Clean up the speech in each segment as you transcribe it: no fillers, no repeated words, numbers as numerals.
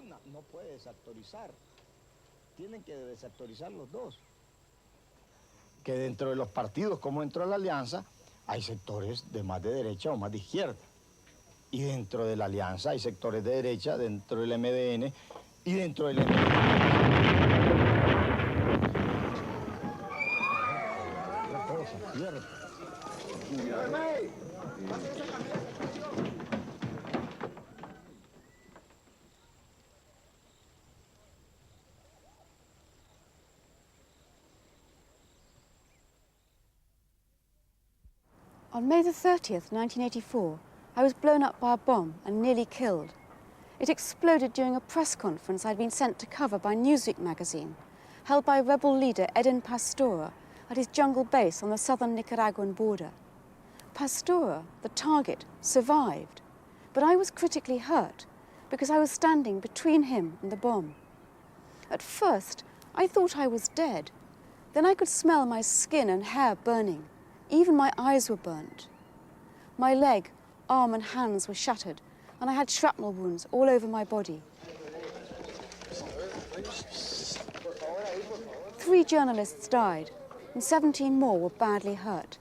una no puede desactorizar. Tienen que desactorizar los dos. Que dentro de los partidos, como dentro de la alianza, hay sectores de más de derecha o más de izquierda. Y dentro de la alianza hay sectores de derecha, dentro del MDN y dentro del MDN. Todo se pierde. On May the 30th, 1984, I was blown up by a bomb and nearly killed. It exploded during a press conference I'd been sent to cover by Newsweek magazine, held by rebel leader Eden Pastora at his jungle base on the southern Nicaraguan border. Pastora, the target, survived, but I was critically hurt because I was standing between him and the bomb. At first, I thought I was dead. Then I could smell my skin and hair burning. Even my eyes were burnt. My leg, arm and hands were shattered, and I had shrapnel wounds all over my body. 3 journalists died, and 17 more were badly hurt.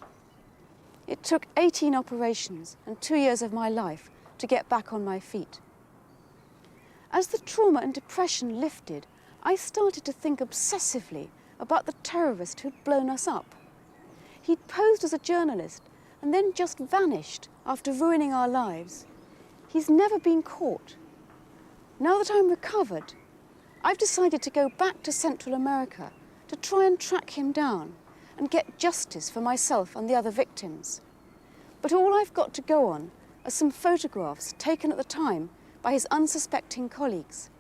It took 18 operations and 2 years of my life to get back on my feet. As the trauma and depression lifted, I started to think obsessively about the terrorist who'd blown us up. He'd posed as a journalist and then just vanished after ruining our lives. He's never been caught. Now that I'm recovered, I've decided to go back to Central America to try and track him down and get justice for myself and the other victims. But all I've got to go on are some photographs taken at the time by his unsuspecting colleagues.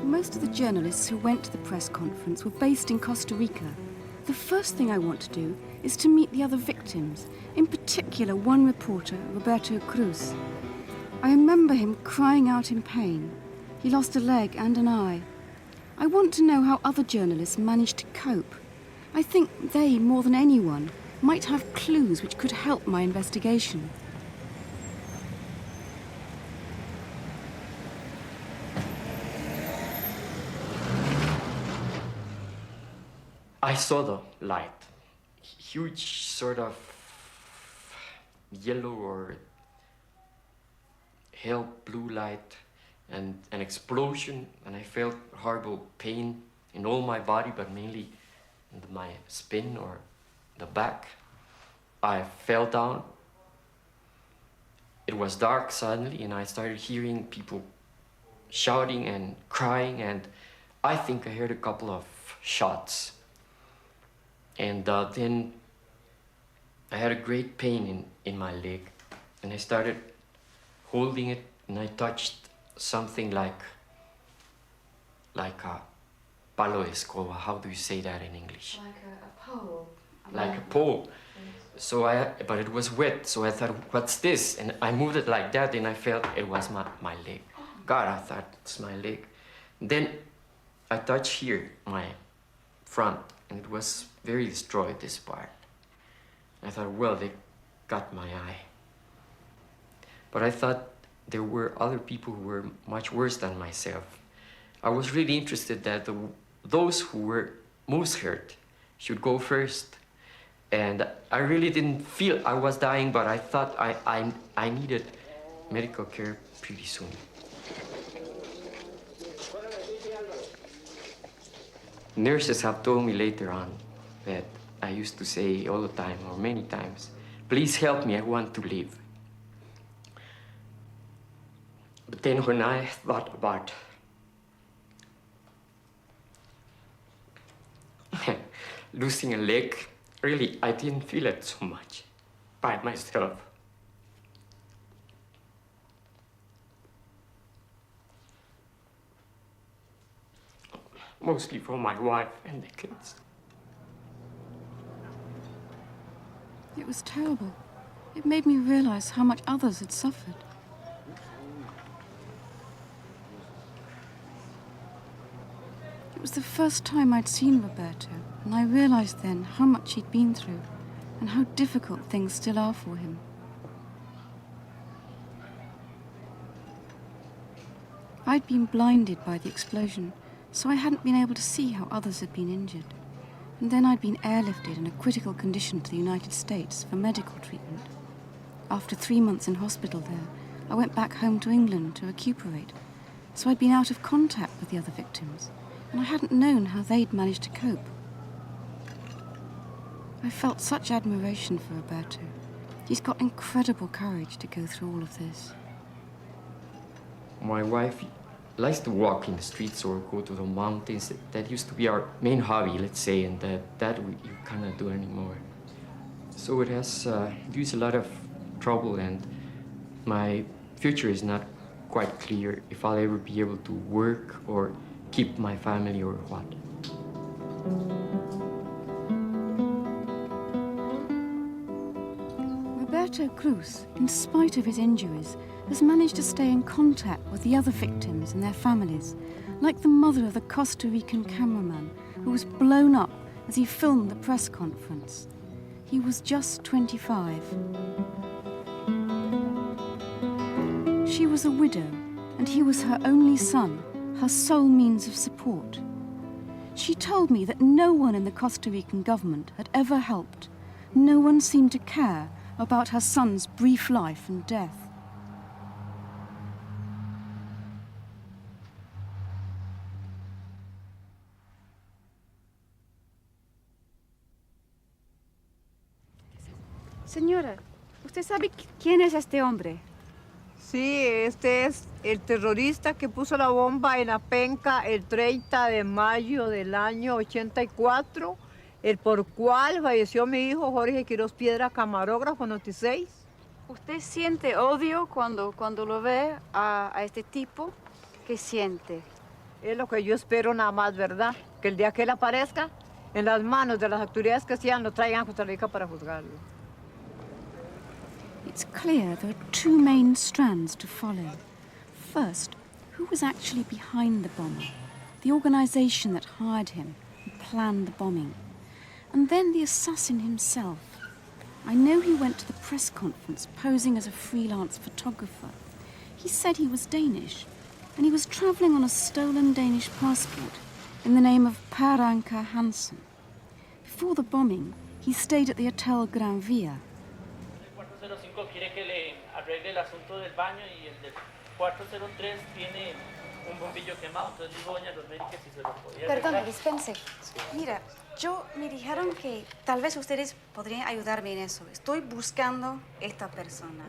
Most of the journalists who went to the press conference were based in Costa Rica. The first thing I want to do is to meet the other victims, in particular one reporter, Roberto Cruz. I remember him crying out in pain. He lost a leg and an eye. I want to know how other journalists managed to cope. I think they, more than anyone, might have clues which could help my investigation. I saw the light, huge sort of yellow or pale blue light, and an explosion, and I felt horrible pain in all my body, but mainly in my spine or the back. I fell down. It was dark suddenly, and I started hearing people shouting and crying, and I think I heard a couple of shots. And then I had a great pain in my leg, and I started holding it, and I touched something like a palo de escoba. How do you say that in English? Like a pole. Like a pole. So but it was wet, so I thought, what's this? And I moved it like that, and I felt it was my leg. God, I thought it's my leg. Then I touched here, my front, and it was very destroyed, this part. I thought, well, they got my eye. But I thought there were other people who were much worse than myself. I was really interested that those who were most hurt should go first. And I really didn't feel I was dying, but I thought I needed medical care pretty soon. Nurses have told me later on that I used to say all the time, or many times, please help me, I want to live. But then when I thought about losing a leg, really, I didn't feel it so much by myself. Mostly for my wife and the kids. It was terrible. It made me realize how much others had suffered. It was the first time I'd seen Roberto, and I realized then how much he'd been through and how difficult things still are for him. I'd been blinded by the explosion, so I hadn't been able to see how others had been injured. And then I'd been airlifted in a critical condition to the United States for medical treatment. After 3 months in hospital there, I went back home to England to recuperate. So I'd been out of contact with the other victims, and I hadn't known how they'd managed to cope. I felt such admiration for Roberto. He's got incredible courage to go through all of this. My wife likes to walk in the streets or go to the mountains. That used to be our main hobby, let's say, and that you cannot do anymore. So it has used a lot of trouble, and my future is not quite clear if I'll ever be able to work or keep my family or what. Roberto Cruz, in spite of his injuries, has managed to stay in contact with the other victims and their families, like the mother of the Costa Rican cameraman who was blown up as he filmed the press conference. He was just 25. She was a widow, and he was her only son, her sole means of support. She told me that no one in the Costa Rican government had ever helped. No one seemed to care about her son's brief life and death. Señora, ¿usted sabe quién es este hombre? Sí, este es el terrorista que puso la bomba en la penca el 30 de mayo del año 84, el por cual falleció mi hijo Jorge Quiroz Piedra, camarógrafo Noticéis. ¿Usted siente odio cuando lo ve a este tipo? ¿Qué siente? Es lo que yo espero nada más, ¿verdad? Que el día que él aparezca, en las manos de las autoridades que sean, lo traigan a Costa Rica para juzgarlo. It's clear there are two main strands to follow. First, who was actually behind the bomber? The organization that hired him and planned the bombing. And then the assassin himself. I know he went to the press conference posing as a freelance photographer. He said he was Danish, and he was traveling on a stolen Danish passport in the name of Per Anker Hansen. Before the bombing, he stayed at the Hotel Gran Via. Quiere que le arregle el asunto del baño y el del 403 tiene un bombillo quemado. Entonces dijo doña Rosemary que si se lo podía arreglar. Perdón, dispense. Mira, me dijeron que tal vez ustedes podrían ayudarme en eso. Estoy buscando esta persona,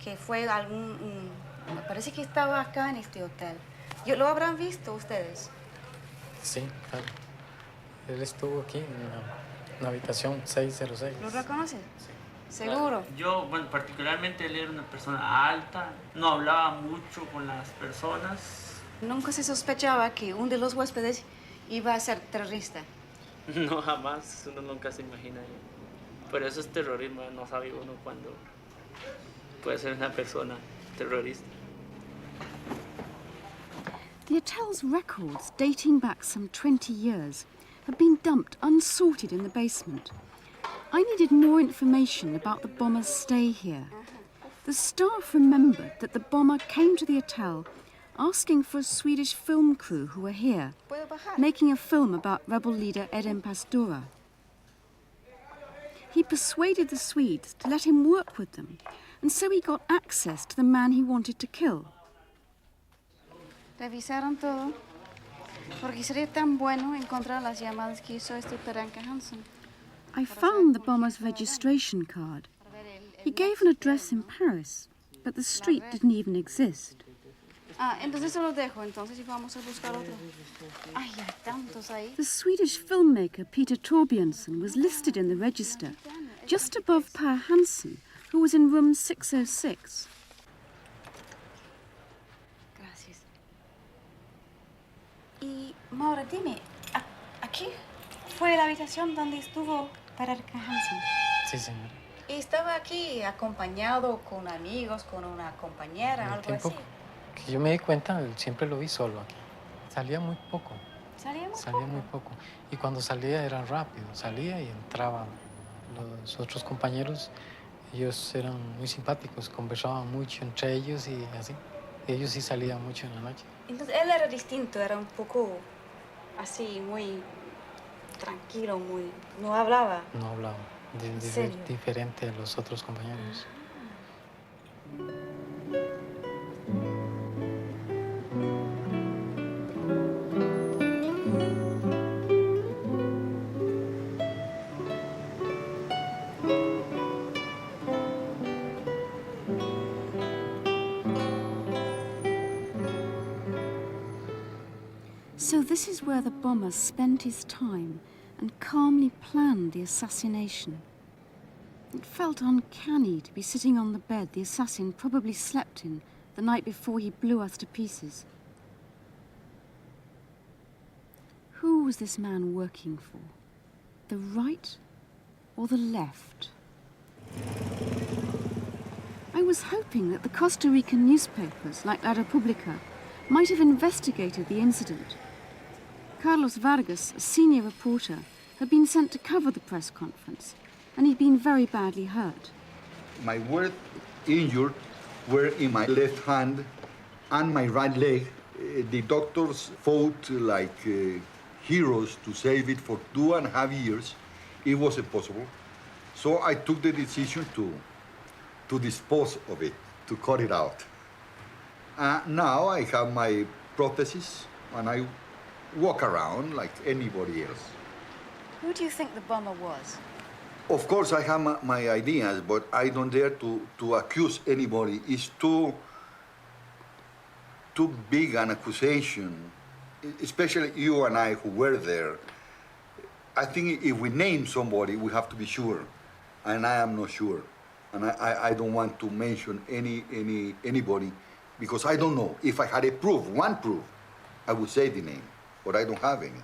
que fue me parece que estaba acá en este hotel. ¿Lo habrán visto ustedes? Sí, claro. Él estuvo aquí en la habitación 606. ¿Lo reconocen? Sí. ¿Seguro? Yo, bueno, particularmente él era una persona alta, no hablaba mucho con las personas. Nunca se sospechaba que uno de los huéspedes iba a ser terrorista. No, jamás, uno nunca se imagina. Pero eso es terrorismo, no sabe uno cuándo puede ser una persona terrorista. The hotel's records, dating back some 20 years, have been dumped unsorted in the basement. I needed more information about the bomber's stay here. The staff remembered that the bomber came to the hotel asking for a Swedish film crew who were here, making a film about rebel leader Eden Pastora. He persuaded the Swedes to let him work with them, and so he got access to the man he wanted to kill. Revisaron todo, porque sería tan bueno encontrar las llamadas que hizo este Per Anker Hansen. I found the bomber's registration card. He gave an address in Paris, but the street didn't even exist. Entonces se lo dejo, entonces, y vamos a buscar otro. Ay, hay tantos ahí. The Swedish filmmaker Peter Torbjörnsson was listed in the register, just above Per Hansen, who was in room 606. Gracias. Y, Maura, dime, ¿aquí fue la habitación donde estuvo Per Anker Hansen? Sí, señora. ¿Y estaba aquí acompañado con amigos, con una compañera, En el algo tiempo así? que yo me di cuenta, siempre lo vi solo aquí. Salía muy poco. ¿Salía muy Salía poco? muy poco. Y cuando salía era rápido. Salía y entraban los otros compañeros. Ellos eran muy simpáticos, conversaban mucho entre ellos y así. Ellos sí salían mucho en la noche. Entonces él era distinto, era un poco así, muy tranquilo, muy... no hablaba. No hablaban. ¿En serio? Diferente a los otros compañeros. So this is where the bomber spent his time and calmly planned the assassination. It felt uncanny to be sitting on the bed the assassin probably slept in the night before he blew us to pieces. Who was this man working for? The right or the left? I was hoping that the Costa Rican newspapers, like La República, might have investigated the incident. Carlos Vargas, a senior reporter, had been sent to cover the press conference, and he'd been very badly hurt. My worst injured were in my left hand and my right leg. The doctors fought like heroes to save it for 2.5 years. It was impossible. So I took the decision to dispose of it, to cut it out. Now I have my prosthesis and I walk around like anybody else. Who do you think the bomber was? Of course, I have my ideas, but I don't dare to accuse anybody. It's too big an accusation, especially you and I who were there. I think if we name somebody, we have to be sure, and I am not sure. And I don't want to mention anybody because I don't know. If I had a proof, one proof, I would say the name, but I don't have any.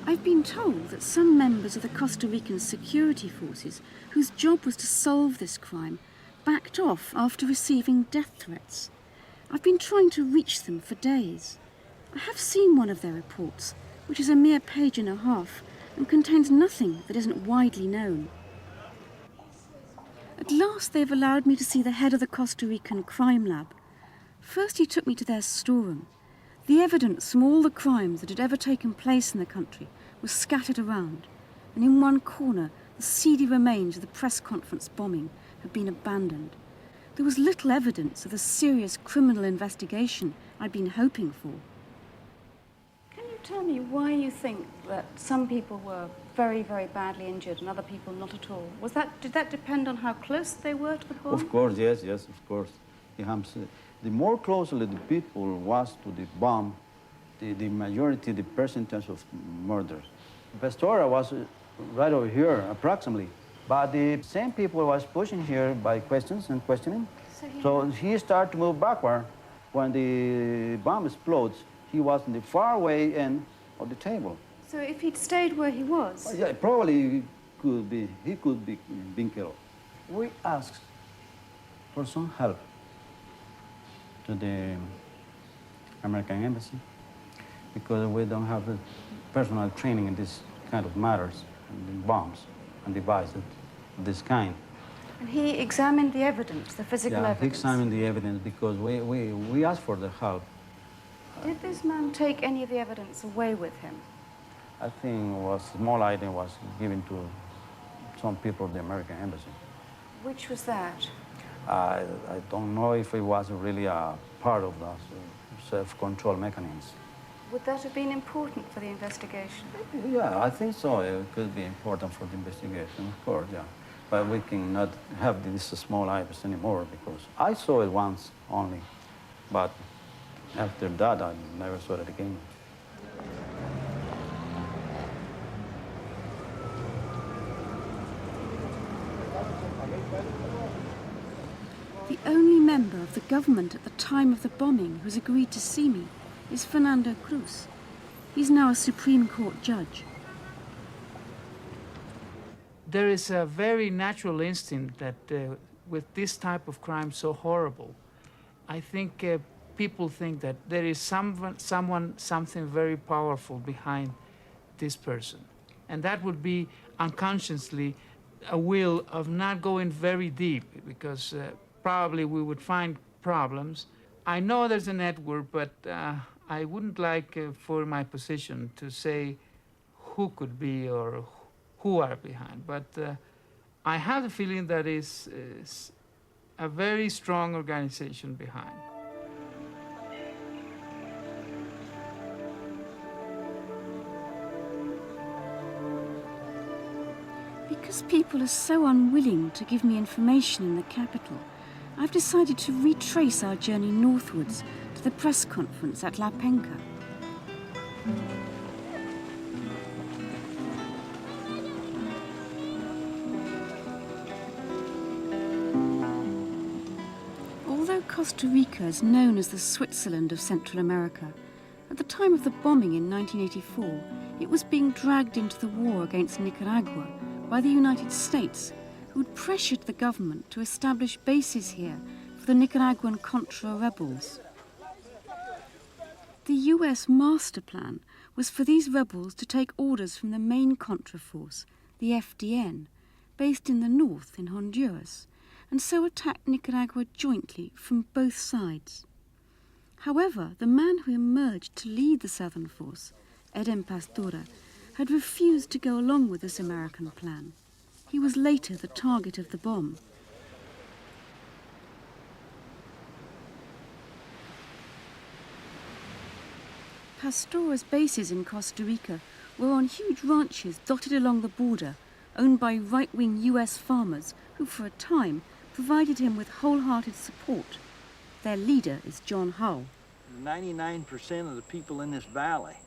I've been told that some members of the Costa Rican security forces, whose job was to solve this crime, backed off after receiving death threats. I've been trying to reach them for days. I have seen one of their reports, which is a mere page and a half, and contains nothing that isn't widely known. At last they've allowed me to see the head of the Costa Rican crime lab. First he took me to their storeroom. The evidence from all the crimes that had ever taken place in the country was scattered around, and in one corner the seedy remains of the press conference bombing had been abandoned. There was little evidence of the serious criminal investigation I'd been hoping for. Can you tell me why you think that some people were very, very badly injured and other people not at all? Did that depend on how close they were to the bomb? Of course, yes, of course. The more closely the people was to the bomb, the majority, the percentage of murders. Pastora was right over here, approximately. But the same people was pushing here by questions and questioning. So he started to move backward. When the bomb explodes, he was in the far away end of the table. So if he'd stayed where he was? Well, yeah, probably he could be been killed. We asked for some help to the American Embassy because we don't have the personal training in this kind of matters, in bombs and devices of this kind. And he examined the evidence, the physical evidence? Yeah, he examined the evidence because we asked for the help. Did this man take any of the evidence away with him? I think a small item was given to some people of the American Embassy. Which was that? I don't know if it was really a part of the self-control mechanisms. Would that have been important for the investigation? Yeah, I think so. It could be important for the investigation, of course, yeah. But we cannot have these small items anymore because I saw it once only, but after that, I never saw it again. The only member of the government at the time of the bombing who's agreed to see me is Fernando Cruz. He's now a Supreme Court judge. there is a very natural instinct that with this type of crime so horrible, I think people think that there is something very powerful behind this person. And that would be unconsciously a will of not going very deep, because probably we would find problems. I know there's a network, but I wouldn't like for my position to say who could be or who are behind. But I have the feeling that is a very strong organization behind. Because people are so unwilling to give me information in the capital, I've decided to retrace our journey northwards to the press conference at La Penca. Although Costa Rica is known as the Switzerland of Central America, at the time of the bombing in 1984, it was being dragged into the war against Nicaragua by the United States, who had pressured the government to establish bases here for the Nicaraguan Contra rebels. The US master plan was for these rebels to take orders from the main Contra force, the FDN, based in the north in Honduras, and so attack Nicaragua jointly from both sides. However, the man who emerged to lead the southern force, Eden Pastora, had refused to go along with this American plan. He was later the target of the bomb. Pastora's bases in Costa Rica were on huge ranches dotted along the border, owned by right-wing US farmers who, for a time, provided him with wholehearted support. Their leader is John Hull. 99% of the people in this valley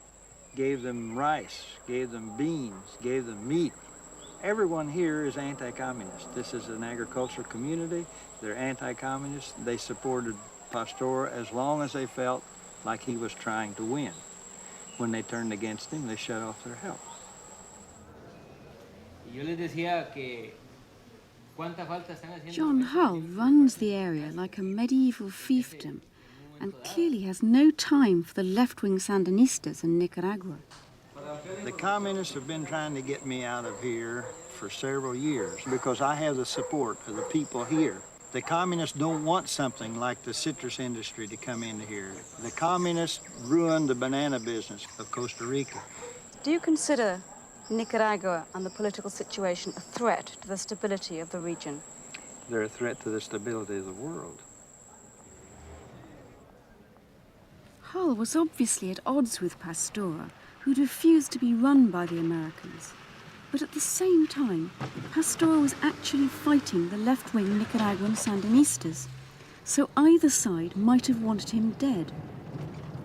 gave them rice, gave them beans, gave them meat. Everyone here is anti-communist. This is an agricultural community. They're anti-communist. They supported Pastora as long as they felt like he was trying to win. When they turned against him, they shut off their help. John Hull runs the area like a medieval fiefdom and clearly has no time for the left-wing Sandinistas in Nicaragua. The communists have been trying to get me out of here for several years because I have the support of the people here. The communists don't want something like the citrus industry to come into here. The communists ruined the banana business of Costa Rica. Do you consider Nicaragua and the political situation a threat to the stability of the region? They're a threat to the stability of the world. Hull was obviously at odds with Pastora, who'd refused to be run by the Americans. But at the same time, Pastora was actually fighting the left-wing Nicaraguan Sandinistas, so either side might have wanted him dead.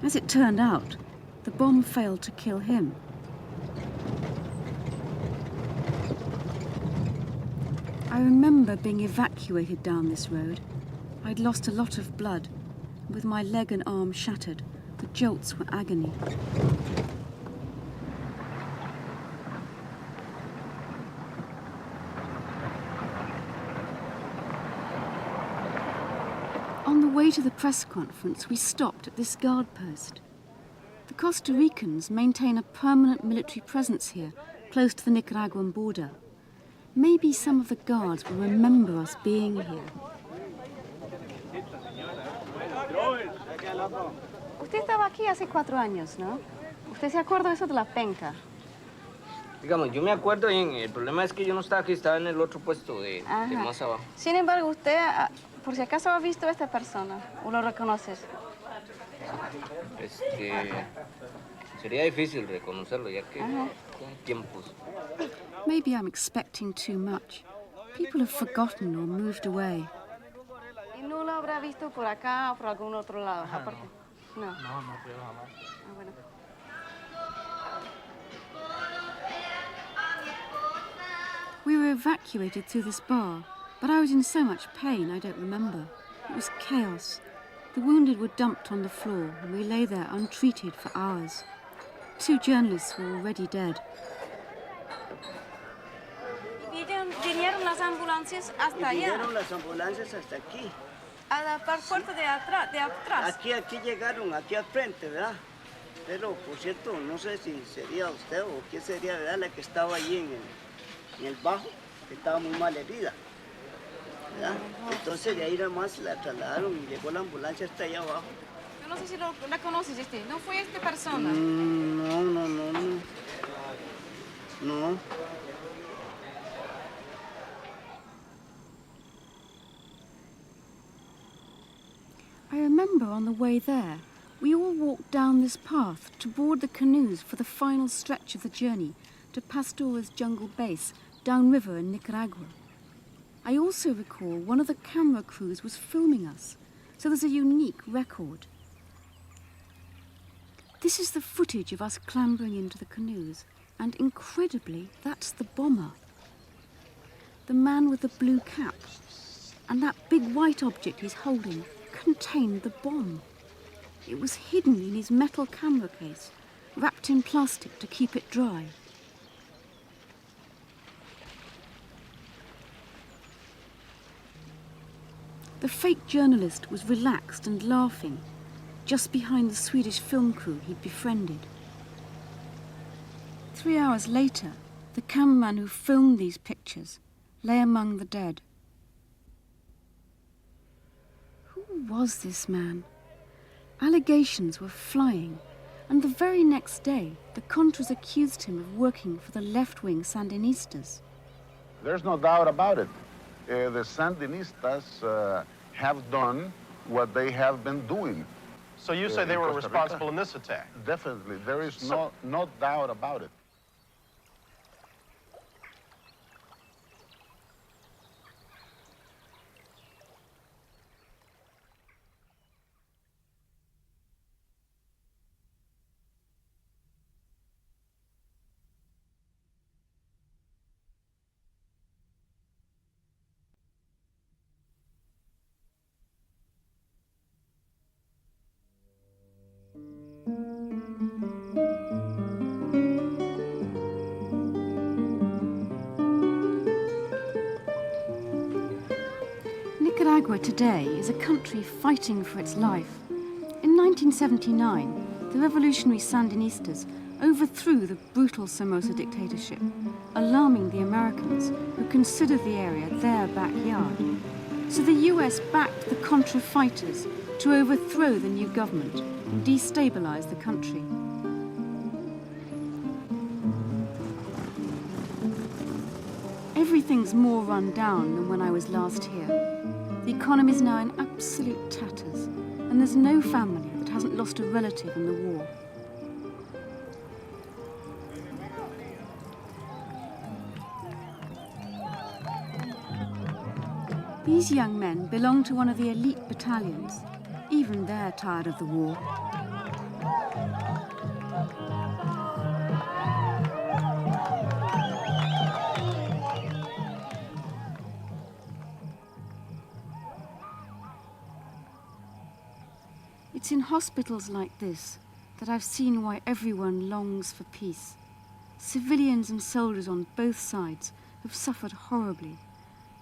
As it turned out, the bomb failed to kill him. I remember being evacuated down this road. I'd lost a lot of blood. With my leg and arm shattered, the jolts were agony. On the way to the press conference, we stopped at this guard post. The Costa Ricans maintain a permanent military presence here, close to the Nicaraguan border. Maybe some of the guards will remember us being here. Usted estaba aquí hace 4 años, ¿no? ¿Usted se acuerda de eso de la penca? Digamos, yo me acuerdo bien, el problema es que yo no estaba aquí, estaba en el otro puesto de más abajo. Sin embargo, usted, por si acaso ha visto a esta persona, ¿o lo reconoces? Sería difícil reconocerlo, ya que con tiempos. Maybe I'm expecting too much. People have forgotten or moved away. ¿Y no lo habrá visto por acá o por algún otro lado? Aparte. No. No creo jamás. Ah, bueno. We were evacuated through this bar, but I was in so much pain I don't remember. It was chaos. The wounded were dumped on the floor, and we lay there untreated for hours. 2 journalists were already dead. vinieron las ambulancias hasta allá. Vinieron las ambulancias hasta aquí. A la puerta de atrás. Aquí llegaron, aquí al frente, ¿verdad? Pero, por cierto, no sé si sería usted o quién sería, ¿verdad? La que estaba allí en el bajo, que estaba muy mal herida, ¿verdad? Entonces de ahí nada más la trasladaron y llegó la ambulancia hasta allá abajo. Yo no sé si la conoces, ¿no fue esta persona? No. I remember on the way there, we all walked down this path to board the canoes for the final stretch of the journey to Pastora's jungle base downriver in Nicaragua. I also recall one of the camera crews was filming us, so there's a unique record. This is the footage of us clambering into the canoes, and incredibly, that's the bomber. The man with the blue cap, and that big white object he's holding contained the bomb. It was hidden in his metal camera case, wrapped in plastic to keep it dry. The fake journalist was relaxed and laughing, just behind the Swedish film crew he'd befriended. 3 hours later, the cameraman who filmed these pictures lay among the dead. Who was this man? Allegations were flying, and the very next day, the Contras accused him of working for the left-wing Sandinistas. There's no doubt about it. The Sandinistas have done what they have been doing. So you say they were responsible in this attack? Definitely. There is no doubt about it. Nicaragua today is a country fighting for its life. In 1979, the revolutionary Sandinistas overthrew the brutal Somoza dictatorship, alarming the Americans who considered the area their backyard. So the US backed the Contra fighters to overthrow the new government and destabilize the country. Everything's more run down than when I was last here. The economy is now in absolute tatters, and there's no family that hasn't lost a relative in the war. These young men belong to one of the elite battalions. Even they're tired of the war. It's in hospitals like this that I've seen why everyone longs for peace. Civilians and soldiers on both sides have suffered horribly,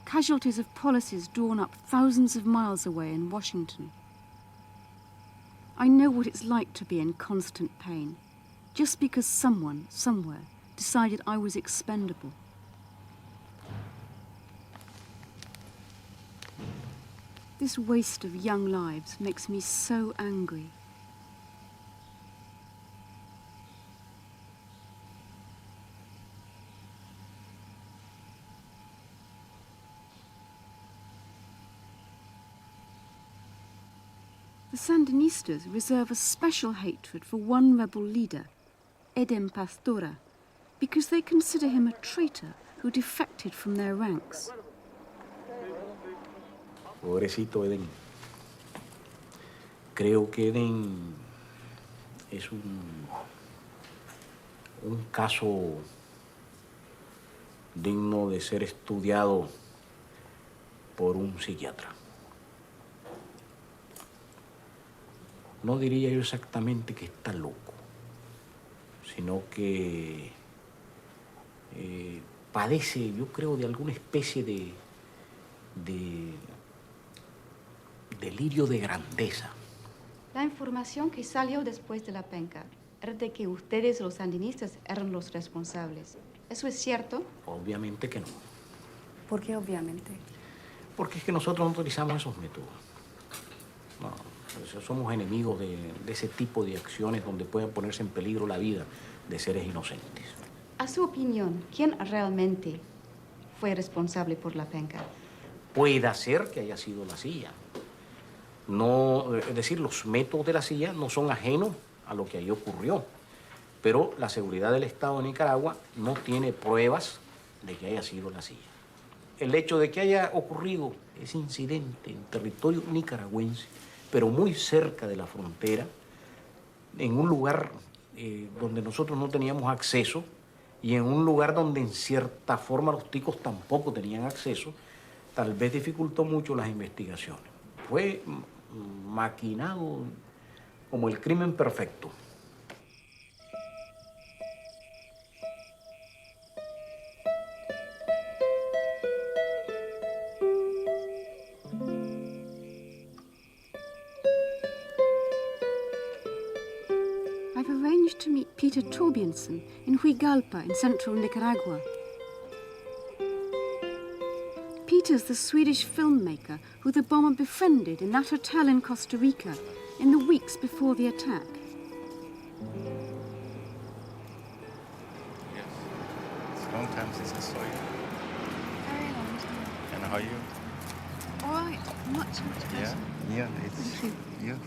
casualties of policies drawn up thousands of miles away in Washington. I know what it's like to be in constant pain, just because someone, somewhere, decided I was expendable. This waste of young lives makes me so angry. The Sandinistas reserve a special hatred for one rebel leader, Edem Pastora, because they consider him a traitor who defected from their ranks. Pobrecito Eden. Creo que Eden es un caso digno de ser estudiado por un psiquiatra. No diría yo exactamente que está loco, sino que padece, yo creo, de alguna especie de delirio de grandeza. La información que salió después de la penca era de que ustedes, los sandinistas, eran los responsables. ¿Eso es cierto? Obviamente que no. ¿Por qué obviamente? Porque es que nosotros no utilizamos esos métodos. No, somos enemigos de ese tipo de acciones donde pueda ponerse en peligro la vida de seres inocentes. A su opinión, ¿quién realmente fue responsable por la penca? Puede ser que haya sido la CIA. No, es decir, los métodos de la CIA no son ajenos a lo que ahí ocurrió. Pero la seguridad del Estado de Nicaragua no tiene pruebas de que haya sido la CIA. El hecho de que haya ocurrido ese incidente en territorio nicaragüense, pero muy cerca de la frontera, en un lugar donde nosotros no teníamos acceso y en un lugar donde en cierta forma los ticos tampoco tenían acceso, tal vez dificultó mucho las investigaciones. Fue maquinado como el crimen perfecto. I've arranged to meet Peter Torbjörnsson in Huigalpa in central Nicaragua. Peter's the Swedish filmmaker who the bomber befriended in that hotel in Costa Rica in the weeks before the attack. Yes. It's a long time since I saw you. Very long time. And how are you? All right, much better. Yeah, it's... Thank you. Yeah.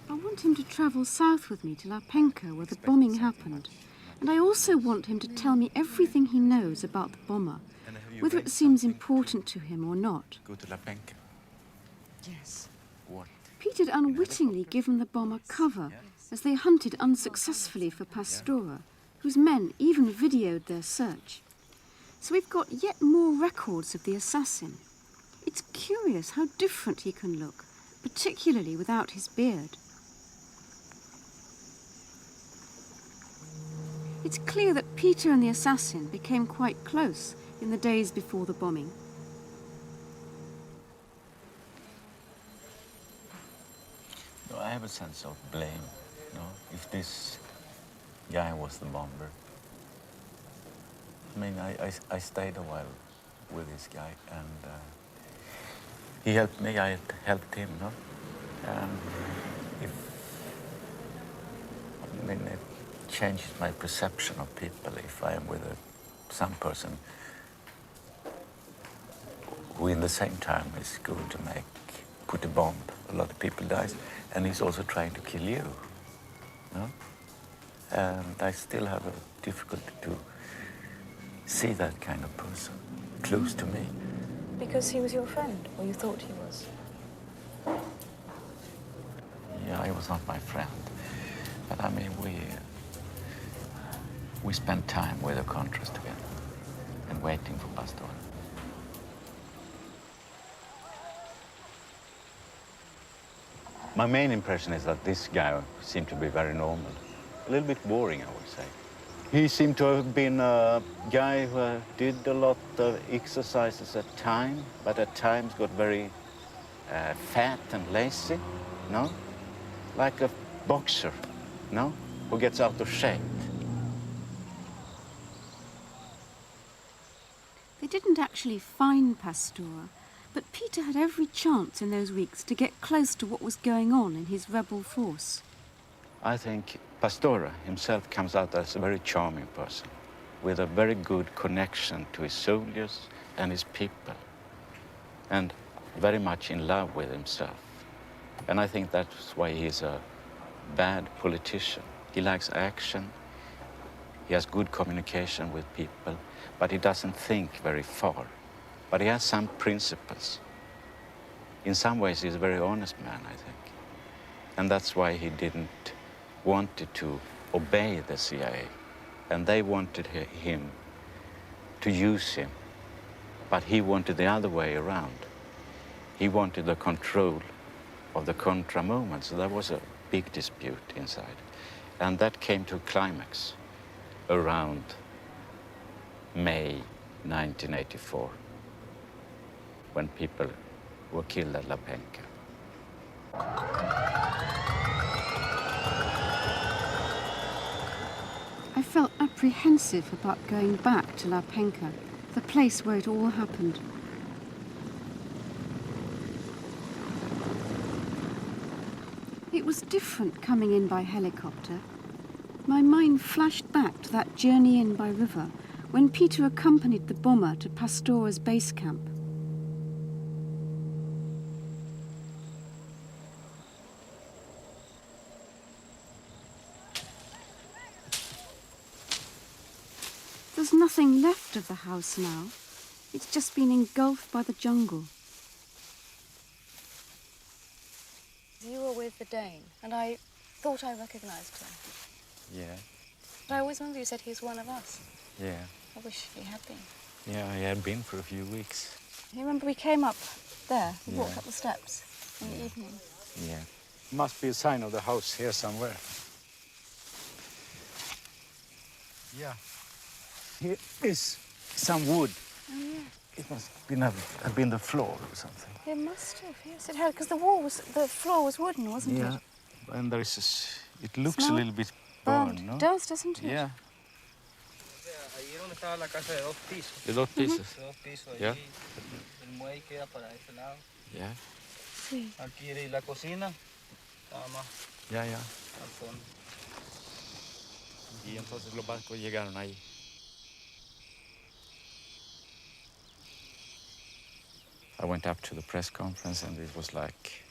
I want him to travel south with me to La Penca, where the bombing happened. And I also want him to tell me everything he knows about the bomber, whether it seems important to him or not. Go to La Penca. Yes. What? Peter had unwittingly given the bomber cover as they hunted unsuccessfully for Pastora, whose men even videoed their search. So we've got yet more records of the assassin. It's curious how different he can look, particularly without his beard. It's clear that Peter and the assassin became quite close in the days before the bombing. No, I have a sense of blame, if this guy was the bomber. I mean, I stayed a while with this guy, and he helped me, I helped him, And it changed my perception of people if I am with some person who in the same time is going to put a bomb, a lot of people dies, and he's also trying to kill you, And I still have a difficulty to see that kind of person close to me. Because he was your friend, or you thought he was? Yeah, he was not my friend. But I mean, we spent time with the Contras together and waiting for Pastor. My main impression is that this guy seemed to be very normal. A little bit boring, I would say. He seemed to have been a guy who did a lot of exercises at times, but at times got very fat and lazy, Like a boxer, who gets out of shape. They didn't actually find Pastora, but Peter had every chance in those weeks to get close to what was going on in his rebel force. I think Pastora himself comes out as a very charming person, with a very good connection to his soldiers and his people, and very much in love with himself. And I think that's why he's a bad politician. He likes action, he has good communication with people, but he doesn't think very far. But he has some principles. In some ways, he's a very honest man, I think. And that's why he didn't want to obey the CIA. And they wanted him to use him, but he wanted the other way around. He wanted the control of the Contra movement, so there was a big dispute inside. And that came to a climax around May 1984, when people were killed at La Penca. I felt apprehensive about going back to La Penca, the place where it all happened. It was different coming in by helicopter. My mind flashed back to that journey in by river when Peter accompanied the bomber to Pastora's base camp. There's nothing left of the house now. It's just been engulfed by the jungle. You were with the Dane, and I thought I recognized him. Yeah, But I always remember you said he was one of us. yeah. I wish he had been. Yeah, I had been for a few weeks. You remember we came up there, we Yeah. walked up the steps in the evening. Yeah. Must be a sign of the house here somewhere. Yeah. Here is some wood. Oh, yeah. It must have been the floor or something. It must have, yes, it had, because the floor was wooden, wasn't Yeah. it? And there is it looks Smell a little bit burned. burned, no? Does, doesn't it? Yeah. Ahí donde estaba la casa de 2 pisos. De 2 pisos. De 2 pisos. Yeah. Ahí el muelle queda para ese lado. Yeah. Sí. Aquí era la cocina. Estaba más Yeah, yeah. al fondo. Y entonces los barcos llegaron ahí. I went up to the press conference and it was like,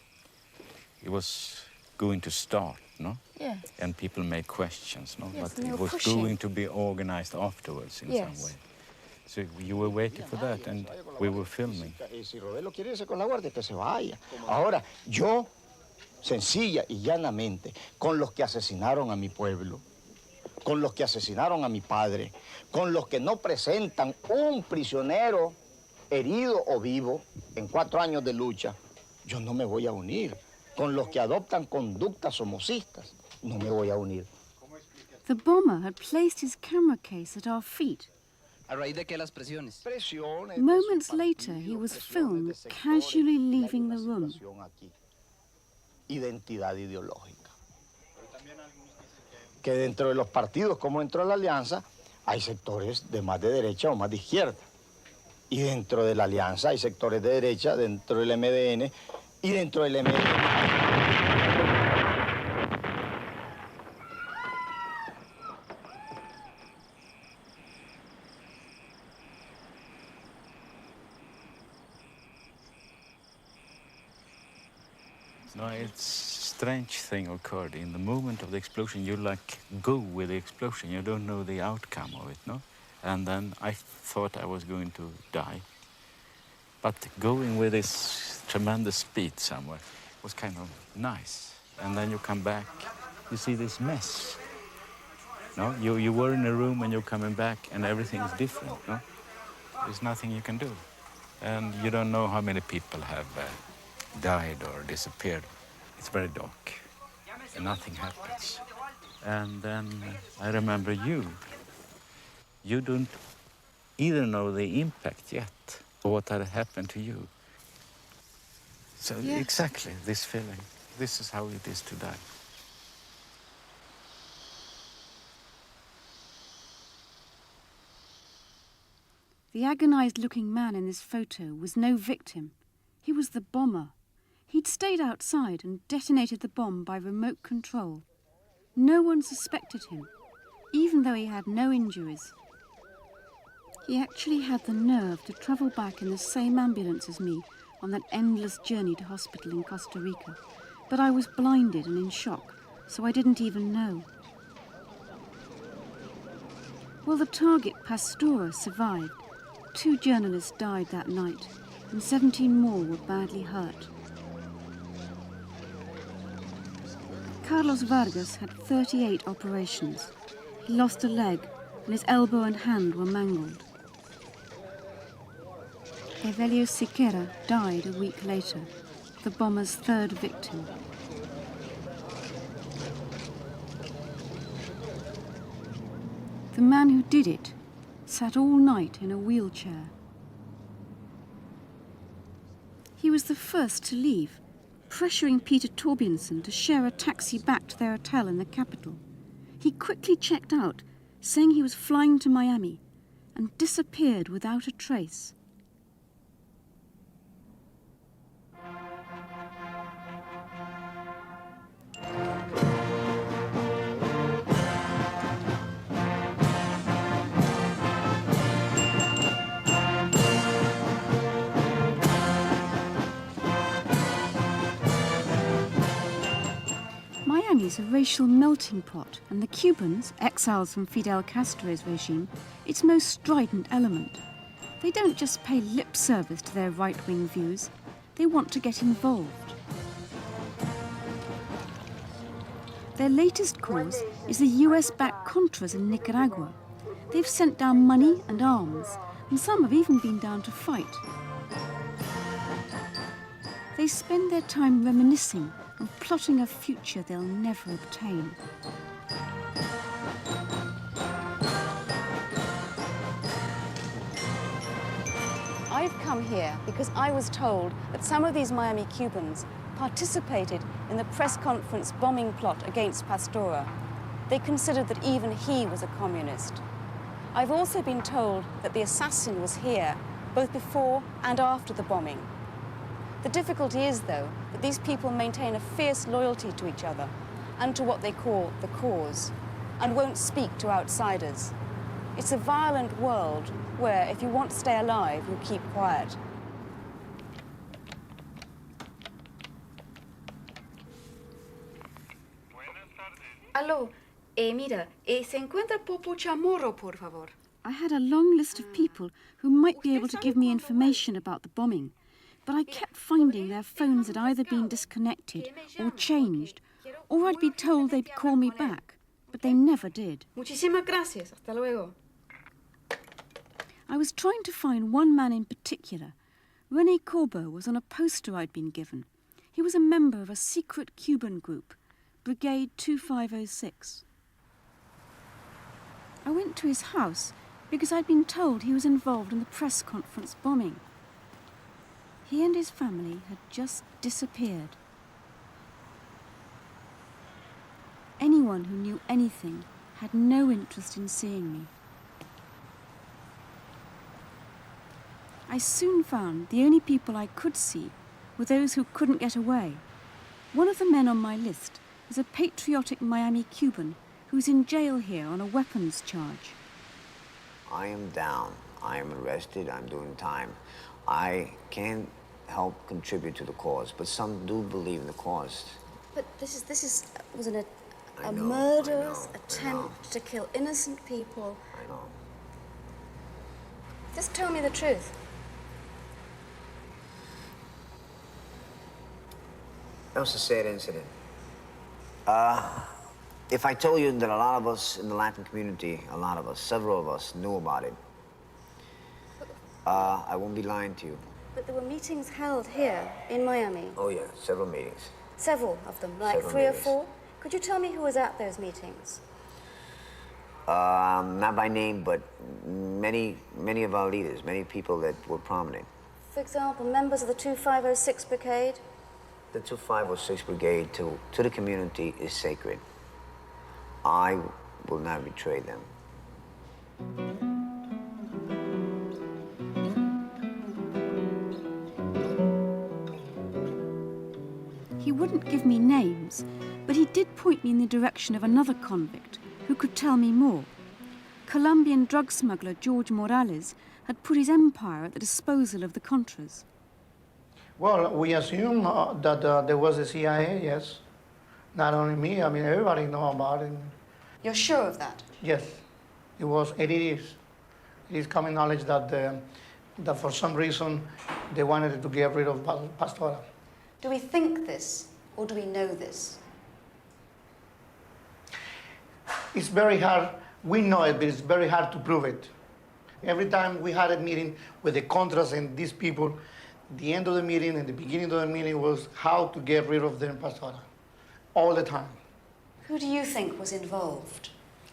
it was going to start, no? Yes. And people made questions, no? Yes, But and they it were was pushing. going to be organized afterwards in Yes. some way. So you were waiting for that and we were filming. Si Robelo quiere irse con la guardia, que se vaya. Ahora, yo, sencilla y llanamente, con los que asesinaron a mi pueblo, con los que asesinaron a mi padre, con los que no presentan un prisionero herido o vivo en 4 años de lucha, yo no me voy a unir. Con los que adoptan conductas somocistas, no me voy a unir. The bomber had placed his camera case at our feet. ¿A raíz de qué las presiones? Moments later, he was filmed casually leaving the room. Identidad ideológica. Que dentro de los partidos, como dentro de la alianza, hay sectores de más de derecha o más de izquierda. Y dentro de la alianza hay sectores de derecha, dentro del MDN y dentro del MDN. No, it's strange thing occurred. In the moment of the explosion, you like go with the explosion. You don't know the outcome of it, no? And then I thought I was going to die. But going with this tremendous speed somewhere was kind of nice. And then you come back, you see this mess. No, you were in a room and you're coming back and everything is different, no? There's nothing you can do. And you don't know how many people have died or disappeared. It's very dark and nothing happens. And then I remember you. You don't either know the impact yet or what had happened to you. So Yes. exactly this feeling. This is how it is to die. The agonized-looking man in this photo was no victim. He was the bomber. He'd stayed outside and detonated the bomb by remote control. No one suspected him, even though he had no injuries. He actually had the nerve to travel back in the same ambulance as me on that endless journey to hospital in Costa Rica. But I was blinded and in shock, so I didn't even know. Well, the target, Pastora, survived. 2 journalists died that night, and 17 more were badly hurt. Carlos Vargas had 38 operations. He lost a leg, and his elbow and hand were mangled. Evelio Siqueira died a week later, the bomber's 3rd victim. The man who did it sat all night in a wheelchair. He was the first to leave, pressuring Peter Torbjörnsson to share a taxi back to their hotel in the capital. He quickly checked out, saying he was flying to Miami, and disappeared without a trace. Miami's a racial melting pot, and the Cubans, exiles from Fidel Castro's regime, its most strident element. They don't just pay lip service to their right-wing views, they want to get involved. Their latest cause is the US-backed Contras in Nicaragua. They've sent down money and arms, and some have even been down to fight. They spend their time reminiscing and plotting a future they'll never obtain. I've come here because I was told that some of these Miami Cubans participated in the press conference bombing plot against Pastora. They considered that even he was a communist. I've also been told that the assassin was here, both before and after the bombing. The difficulty is, though, that these people maintain a fierce loyalty to each other and to what they call the cause, and won't speak to outsiders. It's a violent world where, if you want to stay alive, you keep quiet. Aló, mira, ¿se encuentra Popo Chamorro, por favor? I had a long list of people who might be able to give me information about the bombing, but I kept finding their phones had either been disconnected or changed, or I'd be told they'd call me back, but they never did. Muchísimas gracias. Hasta luego. I was trying to find one man in particular. René Corbeau was on a poster I'd been given. He was a member of a secret Cuban group, Brigade 2506. I went to his house because I'd been told he was involved in the press conference bombing. He and his family had just disappeared. Anyone who knew anything had no interest in seeing me. I soon found the only people I could see were those who couldn't get away. One of the men on my list is a patriotic Miami Cuban who's in jail here on a weapons charge. I am down. I am arrested. I'm doing time. I can't help contribute to the cause, but some do believe in the cause. But this wasn't a I know, murderous I know. attempt to kill innocent people. I know. Just tell me the truth. That was a sad incident. If I told you that a lot of us in the Latin community, a lot of us, several of us, knew about it, I won't be lying to you. But there were meetings held here in Miami. Oh yeah, several meetings. Several of them, like Several 3 meetings. or 4. Could you tell me who was at those meetings? Not by name, but many of our leaders, many people that were prominent. For example, members of the 2506 Brigade? The 2506 Brigade to the community is sacred. I will not betray them. He wouldn't give me names, but he did point me in the direction of another convict who could tell me more. Colombian drug smuggler George Morales had put his empire at the disposal of the Contras. Well, we assume that there was a CIA, yes. Not only me, I mean, everybody know about it. You're sure of that? Yes, it was, it is. It is common knowledge that, that for some reason they wanted to get rid of Pastora. Do we think this, or do we know this? It's very hard, we know it, but it's very hard to prove it. Every time we had a meeting with the Contras and these people, the end of the meeting and the beginning of the meeting was how to get rid of them Pastora, all the time. Who do you think was involved?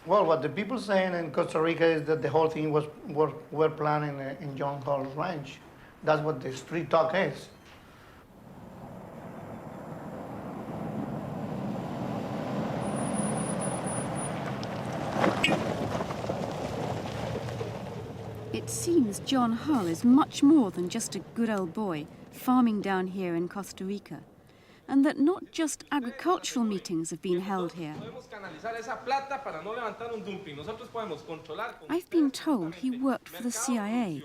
Well, what the people saying in Costa Rica is that the whole thing were planned in John Hall's ranch. That's what the street talk is. It seems John Hull is much more than just a good old boy farming down here in Costa Rica, and that not just agricultural meetings have been held here. I've been told he worked for the CIA,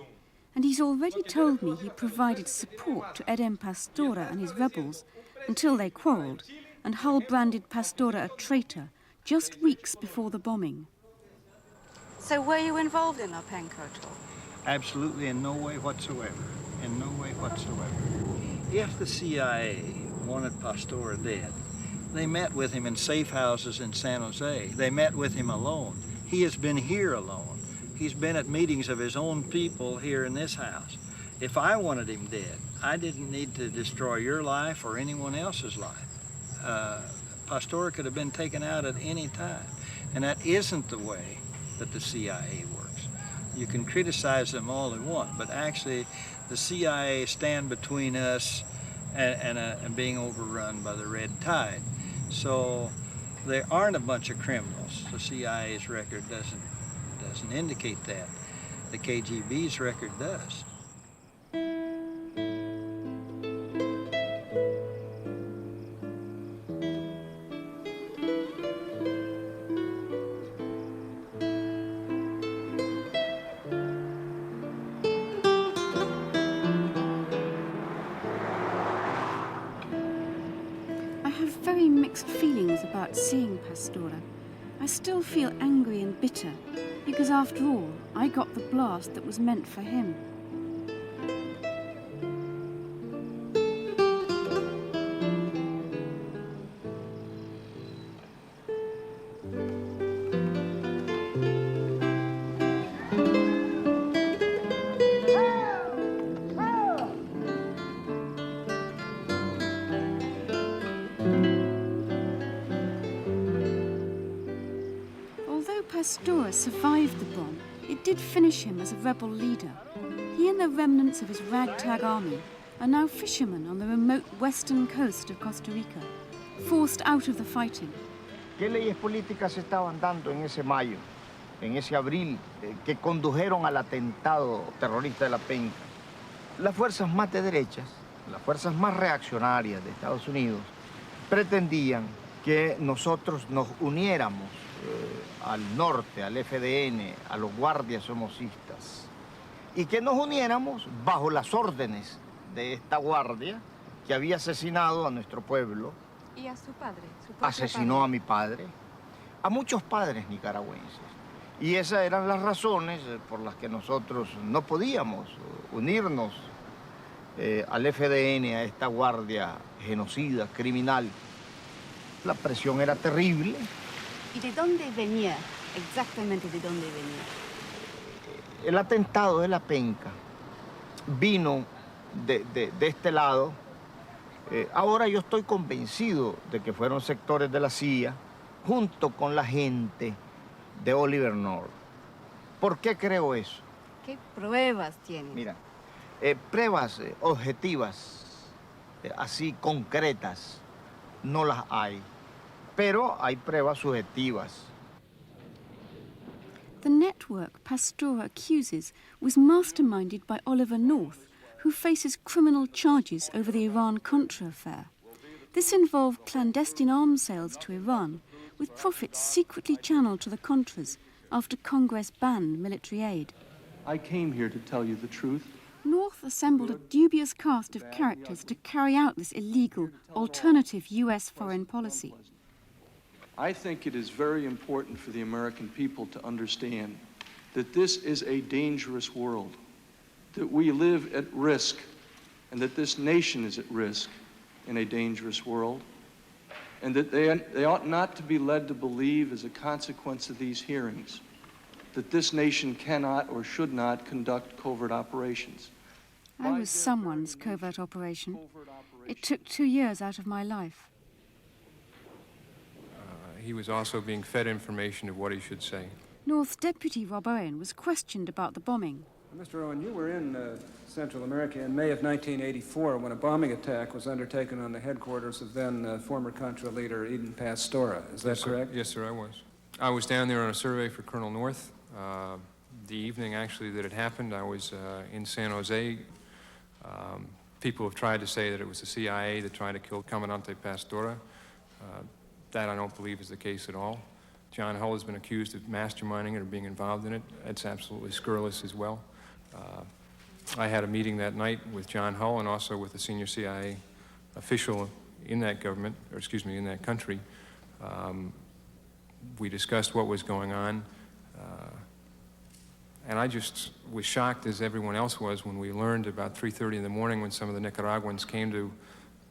and he's already told me he provided support to Eden Pastora and his rebels until they quarreled, and Hull branded Pastora a traitor just weeks before the bombing. So were you involved in La Penca at all? Absolutely in no way whatsoever. In no way whatsoever. If the CIA wanted Pastora dead, they met with him in safe houses in San Jose. They met with him alone. He has been here alone. He's been at meetings of his own people here in this house. If I wanted him dead, I didn't need to destroy your life or anyone else's life. Pastora could have been taken out at any time. And that isn't the way that the CIA works. You can criticize them all they want, but actually the CIA stand between us and being overrun by the red tide. So there aren't a bunch of criminals. The CIA's record doesn't indicate that. The KGB's record does. Mixed feelings about seeing Pastora. I still feel angry and bitter because after all, I got the blast that was meant for him. Pastora survived the bomb, it did finish him as a rebel leader. He and the remnants of his ragtag army are now fishermen on the remote western coast of Costa Rica, forced out of the fighting. ¿Qué leyes políticas se estaban dando en ese mayo, en ese abril, que condujeron al atentado terrorista de La Penca? Las fuerzas más de derechas, las fuerzas más reaccionarias de Estados Unidos, pretendían que nosotros nos uniéramos al norte, al FDN, a los guardias somocistas, y que nos uniéramos bajo las órdenes de esta guardia que había asesinado a nuestro pueblo. Y a su padre. Asesinó a mi padre, a muchos padres nicaragüenses. Y esas eran las razones por las que nosotros no podíamos unirnos al FDN, a esta guardia genocida, criminal. La presión era terrible. ¿Y de dónde venía? Exactamente de dónde venía. El atentado de La Penca vino de este lado. Ahora yo estoy convencido de que fueron sectores de la CIA junto con la gente de Oliver North. ¿Por qué creo eso? ¿Qué pruebas tienen? Mira, pruebas objetivas, así concretas, no las hay. Pero hay pruebas subjetivas. The network Pastora accuses was masterminded by Oliver North, who faces criminal charges over the Iran-Contra affair. This involved clandestine arms sales to Iran, with profits secretly channeled to the Contras after Congress banned military aid. I came here to tell you the truth. North assembled a dubious cast of characters to carry out this illegal, alternative U.S. foreign policy. I think it is very important for the American people to understand that this is a dangerous world, that we live at risk, and that this nation is at risk in a dangerous world, and that they ought not to be led to believe as a consequence of these hearings that this nation cannot or should not conduct covert operations. I was someone's covert operation. It took 2 years out of my life. he was also being fed information of what he should say. North Deputy Rob Owen was questioned about the bombing. Mr. Owen, you were in Central America in May of 1984 when a bombing attack was undertaken on the headquarters of then former Contra leader Eden Pastora. Is that correct? Yes, sir, I was. I was down there on a survey for Colonel North. The evening, actually, that it happened, I was in San Jose. People have tried to say that it was the CIA that tried to kill Comandante Pastora. That I don't believe is the case at all. John Hull has been accused of masterminding it or being involved in it. It's absolutely scurrilous as well. I had a meeting that night with John Hull and also with a senior CIA official in that government, or excuse me, in that country. We discussed what was going on. And I just was shocked, as everyone else was, when we learned about 3:30 in the morning when some of the Nicaraguans came to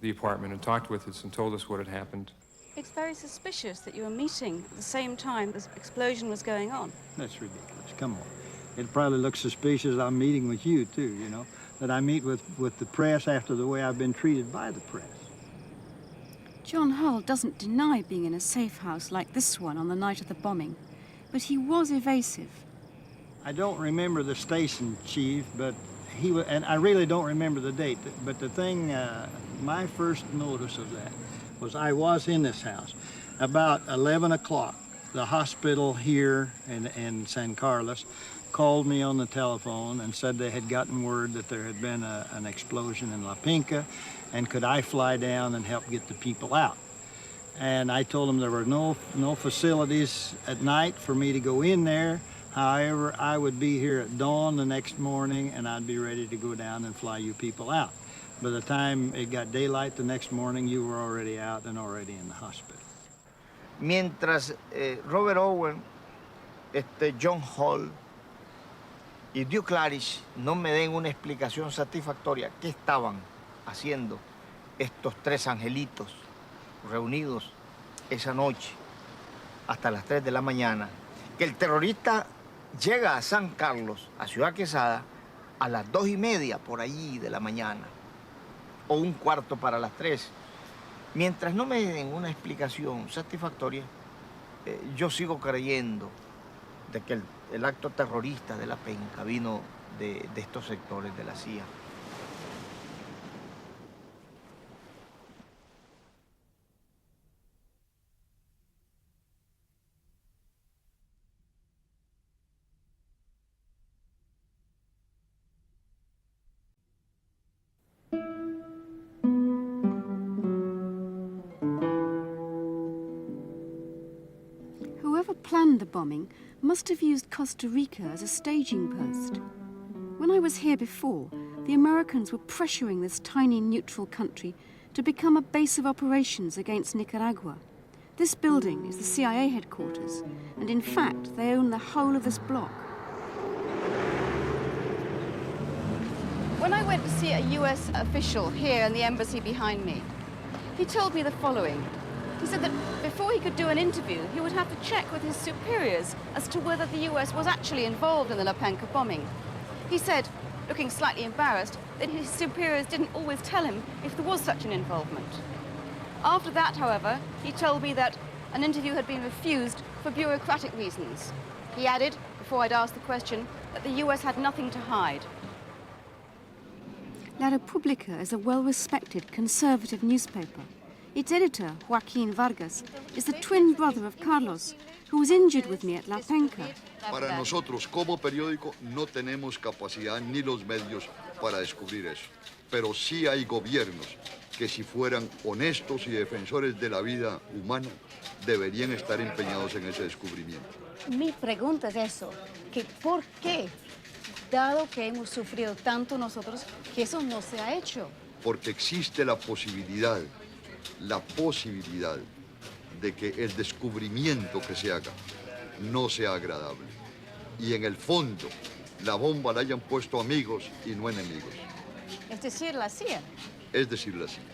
the apartment and talked with us and told us what had happened. It's very suspicious that you were meeting at the same time this explosion was going on. That's ridiculous. Come on. It probably looks suspicious I'm meeting with you, too, you know, that I meet with the press after the way I've been treated by the press. John Hull doesn't deny being in a safe house like this one on the night of the bombing, but he was evasive. I don't remember the station chief, but he was, and I really don't remember the date, but the thing, my first notice of that was I was in this house. About 11 o'clock, the hospital here in San Carlos called me on the telephone and said they had gotten word that there had been an explosion in La Pinca, and could I fly down and help get the people out. And I told them there were no facilities at night for me to go in there. However, I would be here at dawn the next morning and I'd be ready to go down and fly you people out. By the time it got daylight the next morning, you were already out and already in the hospital. Mientras Robert Owen, John Hall y Duke Claridge no me den una explicación satisfactoria qué estaban haciendo estos tres angelitos reunidos esa noche hasta las 3 de la mañana, que el terrorista llega a San Carlos, a Ciudad Quesada, a las 2:30 por allí de la mañana, o 1/4 para las 3. Mientras no me den una explicación satisfactoria, yo sigo creyendo de que el acto terrorista de La Penca vino de estos sectores de la CIA. Whoever planned the bombing must have used Costa Rica as a staging post. When I was here before, the Americans were pressuring this tiny neutral country to become a base of operations against Nicaragua. This building is the CIA headquarters, and in fact, they own the whole of this block. When I went to see a US official here in the embassy behind me, he told me the following. He said that before he could do an interview, he would have to check with his superiors as to whether the US was actually involved in the La Penca bombing. He said, looking slightly embarrassed, that his superiors didn't always tell him if there was such an involvement. After that, however, he told me that an interview had been refused for bureaucratic reasons. He added, before I'd asked the question, that the US had nothing to hide. La República is a well-respected conservative newspaper. Its editor, Joaquín Vargas, is the twin brother of Carlos, who was injured with me at La Penca. Para nosotros, como periódico, no tenemos capacidad ni los medios para descubrir eso. Pero sí hay gobiernos que, si fueran honestos y defensores de la vida humana, deberían estar empeñados en ese descubrimiento. Mi pregunta es eso, que ¿por qué, dado que hemos sufrido tanto nosotros, que eso no se ha hecho? Porque existe la posibilidad de que el descubrimiento que se haga no sea agradable. Y en el fondo, la bomba la hayan puesto amigos y no enemigos. Es decir, la CIA. Es decir, la CIA.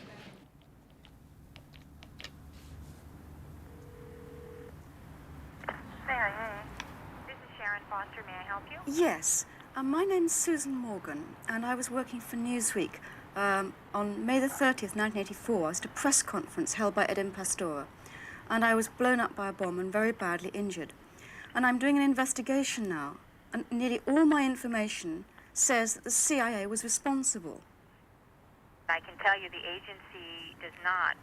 Yes, my name's Susan Morgan, and I was working for Newsweek. On May the 30th, 1984, I was at a press conference held by Eden Pastora. and I was blown up by a bomb and very badly injured. And I'm doing an investigation now, and nearly all my information says that the CIA was responsible. I can tell you the agency does not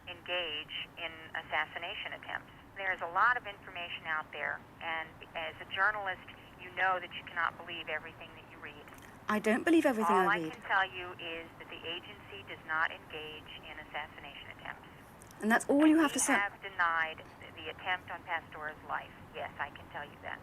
engage in assassination attempts. There's a lot of information out there, and as a journalist, you know that you cannot believe everything that you read. I don't believe everything All I read. I can tell you is that the agency does not engage in assassination attempts. And that's all you have to say. We have denied the attempt on Pastora's life. Yes, I can tell you that.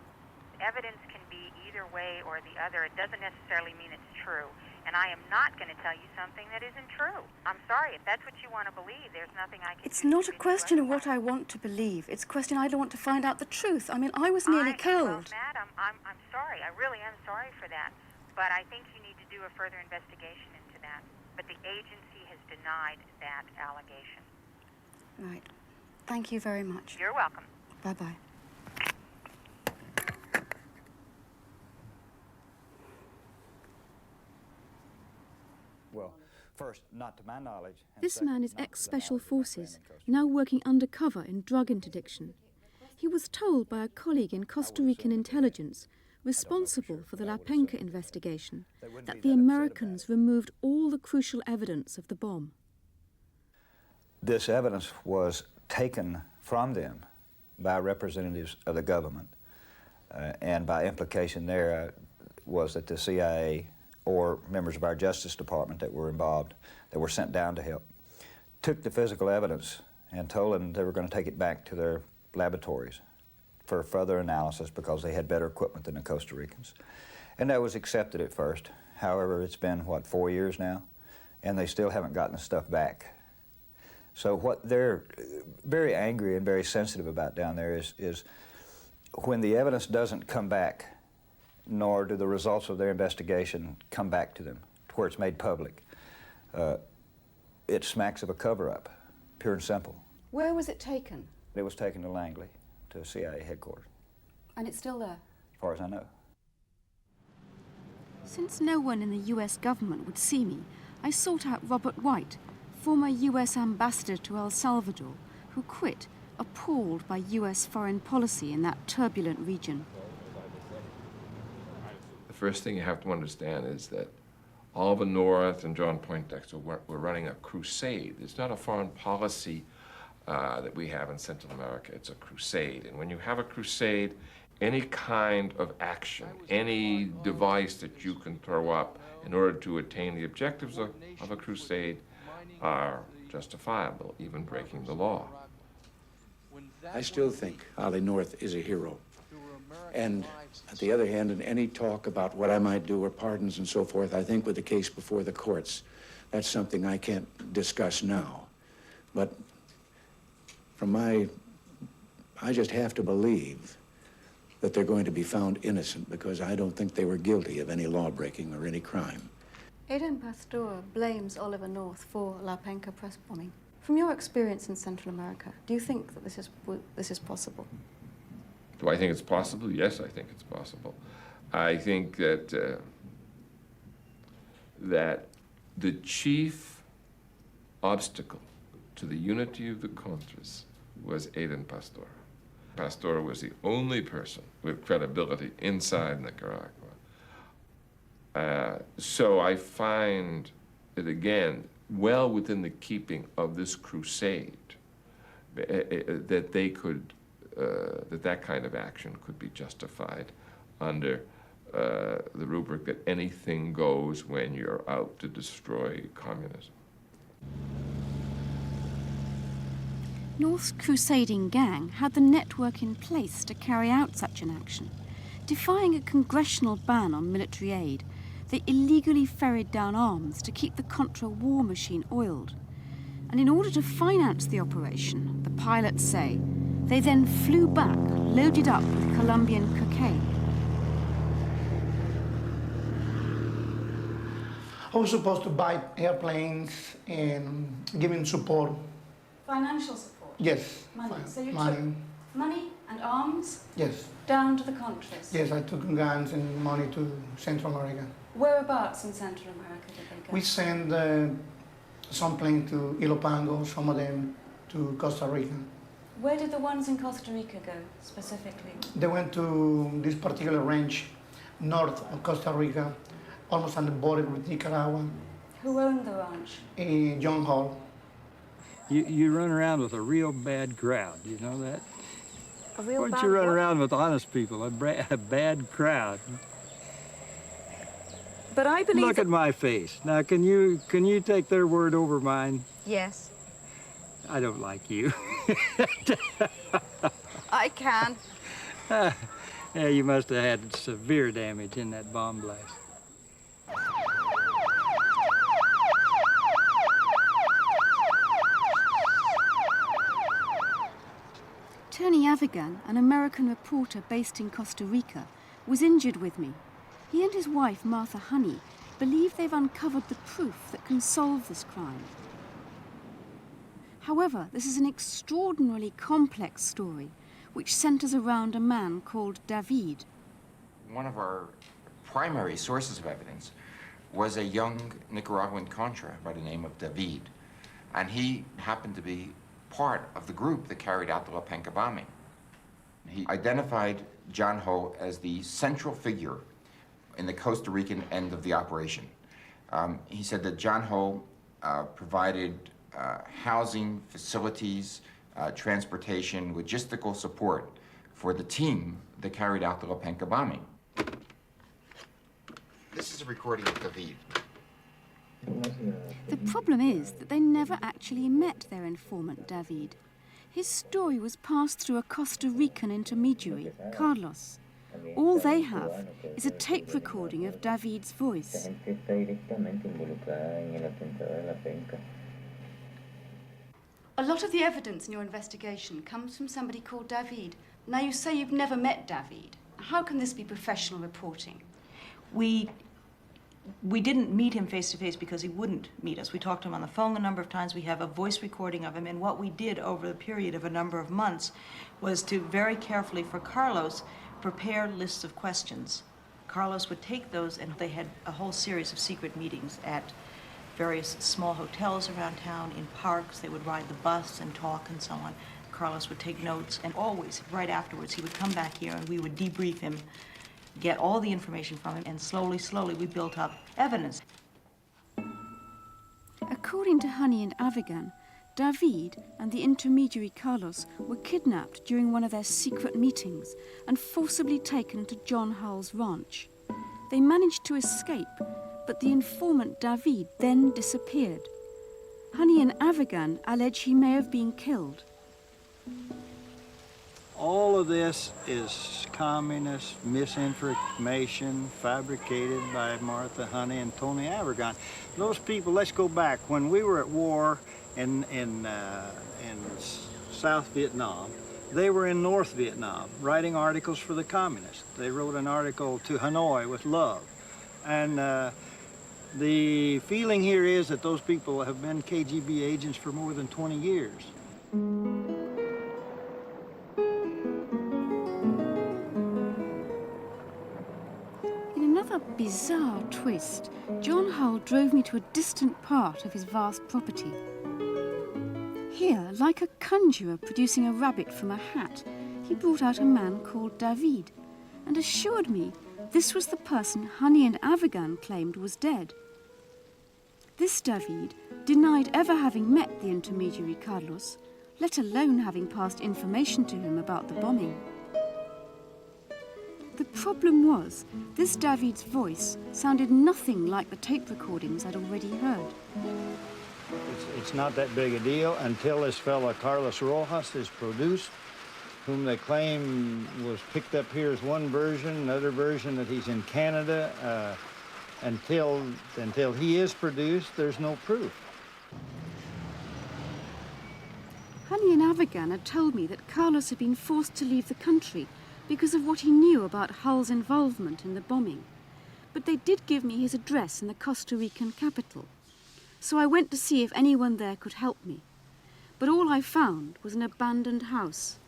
Evidence can be either way or the other. It doesn't necessarily mean it's true. And I am not going to tell you something that isn't true. I'm sorry, if that's what you want to believe, there's nothing I can do. It's not a question of what I want to believe. It's a question I don't want to find out the truth. I mean, I was nearly killed. Well, madam, I'm sorry. I really am sorry for that. But I think you need to do a further investigation into that. But the agency has denied that allegation. Right. Thank you very much. You're welcome. Bye-bye. Well, first, not to my knowledge. This man is ex-Special Forces, now working undercover in drug interdiction. He was told by a colleague in Costa Rican intelligence, responsible for the La Penca investigation, that the Americans removed all the crucial evidence of the bomb. This evidence was taken from them by representatives of the government, and by implication there was that the CIA or members of our Justice Department that were involved, that were sent down to help, took the physical evidence and told them they were going to take it back to their laboratories for further analysis because they had better equipment than the Costa Ricans. And that was accepted at first. However, it's been, what, 4 years now? And they still haven't gotten the stuff back. So what they're very angry and very sensitive about down there is when the evidence doesn't come back, nor do the results of their investigation come back to them, to where it's made public. It smacks of a cover-up, pure and simple. Where was it taken? It was taken to Langley, to CIA headquarters. And it's still there? As far as I know. Since no one in the US government would see me, I sought out Robert White, former US ambassador to El Salvador, who quit, appalled by US foreign policy in that turbulent region. The first thing you have to understand is that Oliver North and John Poindexter were running a crusade. It's not a foreign policy that we have in Central America. It's a crusade. And when you have a crusade, any kind of action, any device that you can throw up in order to attain the objectives of a crusade are justifiable, even breaking the law. I still think Ollie North is a hero. And on the other hand, in any talk about what I might do or pardons and so forth, I think with the case before the courts, that's something I can't discuss now. But I just have to believe that they're going to be found innocent because I don't think they were guilty of any law-breaking or any crime. Aiden Pastor blames Oliver North for La Penca press bombing. From your experience in Central America, do you think that this is possible? Do I think it's possible? Yes, I think it's possible. I think that that the chief obstacle to the unity of the Contras was Aiden Pastor. Pastor was the only person with credibility inside Nicaragua. So I find it, again, well within the keeping of this crusade that they could, that kind of action could be justified under the rubric that anything goes when you're out to destroy communism. North's crusading gang had the network in place to carry out such an action. Defying a congressional ban on military aid, they illegally ferried down arms to keep the Contra war machine oiled. And in order to finance the operation, the pilots say, they then flew back, loaded up with Colombian cocaine. I was supposed to buy airplanes and giving support. Financial support? Yes. Money. So you money. took money and arms? Yes. Down to the Contras? Yes, I took guns and money to Central America. Whereabouts in Central America did they go? We sent some planes to Ilopango, some of them to Costa Rica. Where did the ones in Costa Rica go, specifically? They went to this particular ranch, north of Costa Rica, almost on the border with Nicaragua. Who owned the ranch? John Hall. You run around with a real bad crowd, you know that? A real Why bad don't you run what? around with honest people, a bad crowd? But I believe... Look at my face. Now, can you take their word over mine? Yes. I don't like you. I can. Yeah, you must have had severe damage in that bomb blast. Tony Avigan, an American reporter based in Costa Rica, was injured with me. He and his wife, Martha Honey, believe they've uncovered the proof that can solve this crime. However, this is an extraordinarily complex story, which centers around a man called David. One of our primary sources of evidence was a young Nicaraguan Contra by the name of David, and he happened to be part of the group that carried out the La Penca bombing. He identified John Ho as the central figure in the Costa Rican end of the operation. He said that John Ho provided housing, facilities, transportation, logistical support for the team that carried out the La Penca bombing. This is a recording of David. The problem is that they never actually met their informant, David. His story was passed through a Costa Rican intermediary, Carlos. All they have is a tape recording of David's voice. A lot of the evidence in your investigation comes from somebody called David. Now, you say you've never met David. How can this be professional reporting? We didn't meet him face to face because he wouldn't meet us. We talked to him on the phone a number of times. We have a voice recording of him. And what we did over the period of a number of months was to very carefully, for Carlos, prepare lists of questions. Carlos would take those, and they had a whole series of secret meetings at various small hotels around town, in parks. They would ride the bus and talk and so on. Carlos would take notes, and always, right afterwards, he would come back here and we would debrief him, get all the information from him, and slowly, slowly we built up evidence. According to Honey and Avigan, David and the intermediary Carlos were kidnapped during one of their secret meetings and forcibly taken to John Hull's ranch. They managed to escape, but the informant David then disappeared. Honey and Avigan allege he may have been killed. All of this is communist misinformation fabricated by Martha Honey and Tony Avigan. Those people, let's go back. When we were at war in South Vietnam, they were in North Vietnam writing articles for the communists. They wrote an article to Hanoi with love. And the feeling here is that those people have been KGB agents for more than 20 years. A bizarre twist, John Hull drove me to a distant part of his vast property. Here, like a conjurer producing a rabbit from a hat, he brought out a man called David and assured me this was the person Honey and Avigan claimed was dead. This David denied ever having met the intermediary Carlos, let alone having passed information to him about the bombing. The problem was, this David's voice sounded nothing like the tape recordings I'd already heard. It's not that big a deal until this fella Carlos Rojas is produced, whom they claim was picked up here as one version, another version that he's in Canada. Until he is produced, there's no proof. Honey and Avigan had told me that Carlos had been forced to leave the country because of what he knew about Hull's involvement in the bombing. But they did give me his address in the Costa Rican capital. So I went to see if anyone there could help me. But all I found was an abandoned house.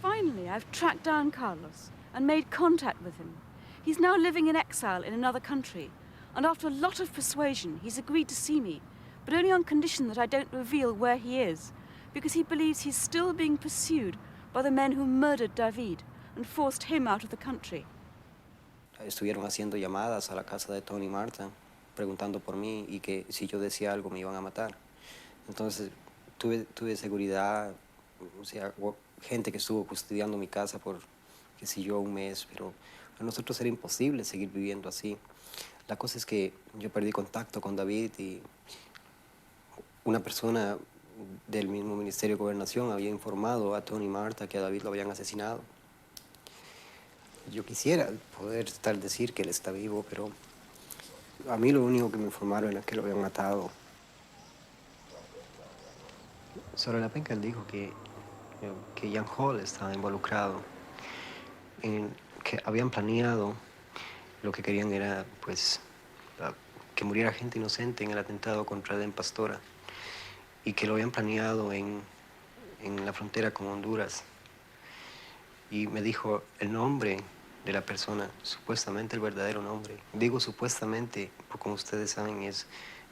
Finally, I've tracked down Carlos and made contact with him. He's now living in exile in another country, and after a lot of persuasion, he's agreed to see me, but only on condition that I don't reveal where he is, because he believes he's still being pursued by the men who murdered David and forced him out of the country. Estuvieron haciendo llamadas a la casa de Tony y Marta, preguntando por mí y que si yo decía algo me iban a matar. Entonces tuve seguridad, o sea, gente que estuvo custodiando mi casa por, qué sé yo, un mes, pero para nosotros era imposible seguir viviendo así. La cosa es que yo perdí contacto con David y una persona del mismo Ministerio de Gobernación había informado a Tony y Marta que a David lo habían asesinado. Yo quisiera poder decir que él está vivo, pero a mí lo único que me informaron era que lo habían matado. Sobre la penca él dijo que Jan Hall estaba involucrado, en que habían planeado, lo que querían era, pues, que muriera gente inocente en el atentado contra Edén Pastora, y que lo habían planeado en la frontera con Honduras. Y me dijo el nombre de la persona, supuestamente el verdadero nombre. Digo supuestamente, porque como ustedes saben,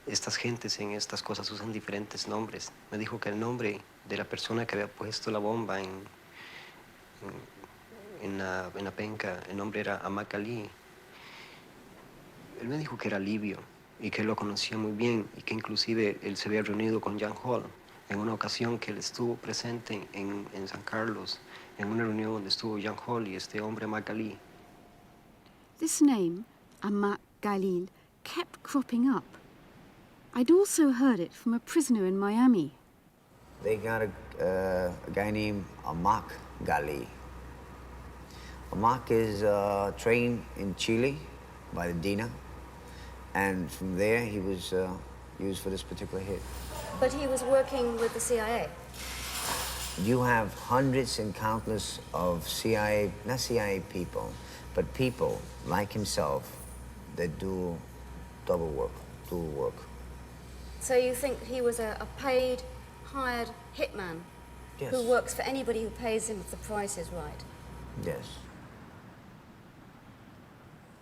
estas gentes en estas cosas usan diferentes nombres. Me dijo que el nombre de la persona que había puesto la bomba en la penca, el nombre era Amak Ali. Él me dijo que era libio y que él lo conocía muy bien y que inclusive él se había reunido con Jan Hall en una ocasión que él estuvo presente en San Carlos, en una reunión donde estuvo Jan Hall y este hombre Amak Ali. This name, Amak Galil, kept cropping up. I'd also heard it from a prisoner in Miami. They got a guy named Amak Gali. Amak is trained in Chile by the DINA, and from there he was used for this particular hit. But he was working with the CIA. You have hundreds and countless of CIA, not CIA people, but people like himself that do double work, dual work. So you think he was a paid, hired hitman? Yes. Who works for anybody who pays him if the price is right? Yes.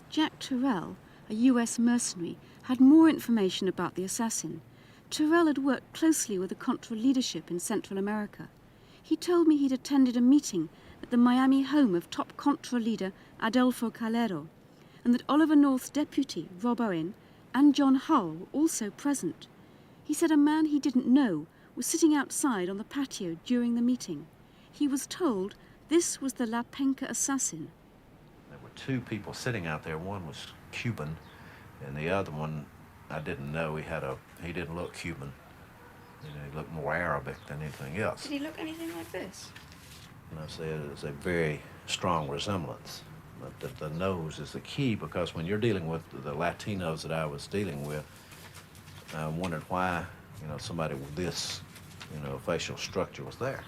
Jack Terrell, a US mercenary, had more information about the assassin. Terrell had worked closely with the Contra leadership in Central America. He told me he'd attended a meeting at the Miami home of top Contra leader Adolfo Calero, and that Oliver North's deputy, Rob Owen, and John Hull were also present. He said a man he didn't know was sitting outside on the patio during the meeting. He was told this was the La Penca assassin. There were two people sitting out there. One was Cuban, and the other one I didn't know. He didn't look Cuban. You know, he looked more Arabic than anything else. Did he look anything like this? And I said it's a very strong resemblance. But the nose is the key, because when you're dealing with the Latinos that I was dealing with, I wondered why, you know, somebody with this, you know, facial structure was there.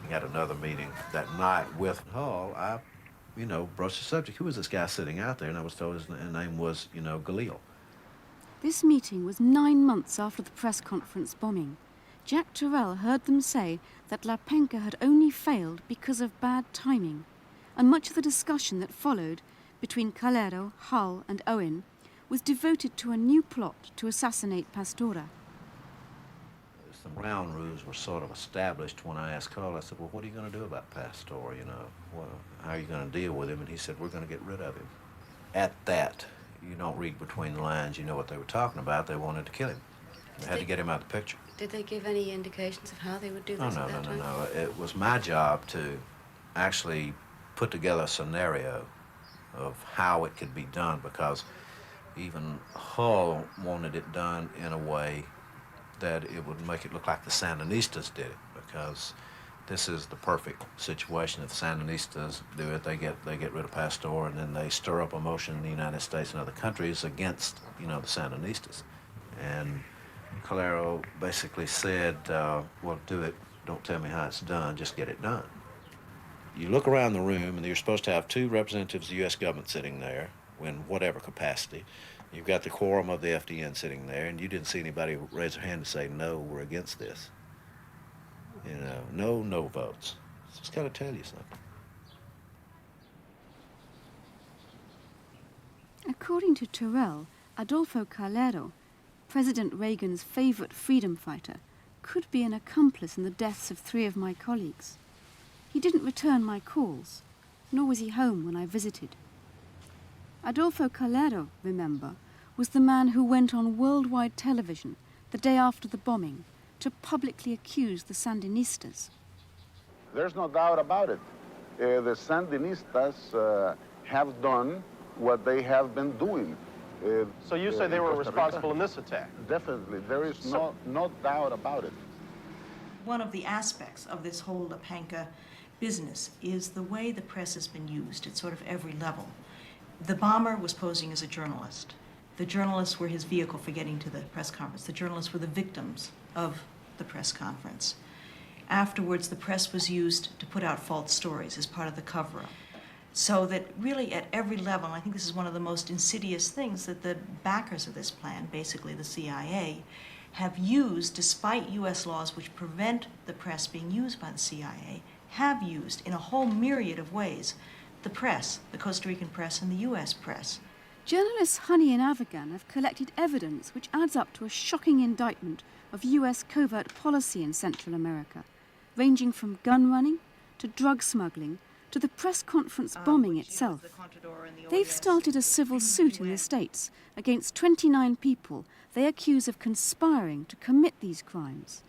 We had another meeting that night with Hall. I, you know, broached the subject. Who was this guy sitting out there? And I was told his name was, you know, Galil. This meeting was 9 months after the press conference bombing. Jack Terrell heard them say that La Penca had only failed because of bad timing, and much of the discussion that followed between Calero, Hull and Owen was devoted to a new plot to assassinate Pastora. Some ground rules were sort of established when I asked Carl. I said, well, what are you going to do about Pastor, you know? How are you going to deal with him? And he said, we're going to get rid of him. At that, you don't read between the lines. You know what they were talking about. They wanted to kill him. They had to get him out of the picture. Did they give any indications of how they would do this at that time? No. It was my job to actually put together a scenario of how it could be done, because even Hull wanted it done in a way that it would make it look like the Sandinistas did it, because this is the perfect situation. If the Sandinistas do it, they get rid of Pastor, and then they stir up emotion in the United States and other countries against, you know, the Sandinistas. And Calero basically said, well, do it. Don't tell me how it's done. Just get it done. You look around the room, and you're supposed to have two representatives of the U.S. government sitting there in whatever capacity. You've got the quorum of the FDN sitting there, and you didn't see anybody raise their hand and say, no, we're against this. You know, no votes. It's just got to tell you something. According to Terrell, Adolfo Calero, President Reagan's favorite freedom fighter, could be an accomplice in the deaths of 3 of my colleagues. He didn't return my calls, nor was he home when I visited. Adolfo Calero, remember, was the man who went on worldwide television the day after the bombing to publicly accuse the Sandinistas. There's no doubt about it. The Sandinistas have done what they have been doing. So you say they were responsible in this attack? Definitely. There is no doubt about it. One of the aspects of this whole La Panca business is the way the press has been used at sort of every level. The bomber was posing as a journalist. The journalists were his vehicle for getting to the press conference. The journalists were the victims of the press conference. Afterwards, the press was used to put out false stories as part of the cover-up. So that really at every level, and I think this is one of the most insidious things that the backers of this plan, basically the CIA, have used, despite U.S. laws which prevent the press being used by the CIA, have used in a whole myriad of ways the press, the Costa Rican press and the U.S. press. Journalists Honey and Avagan have collected evidence which adds up to a shocking indictment of U.S. covert policy in Central America, ranging from gun running to drug smuggling to the press conference bombing itself. They've started a civil suit in the States against 29 people they accuse of conspiring to commit these crimes.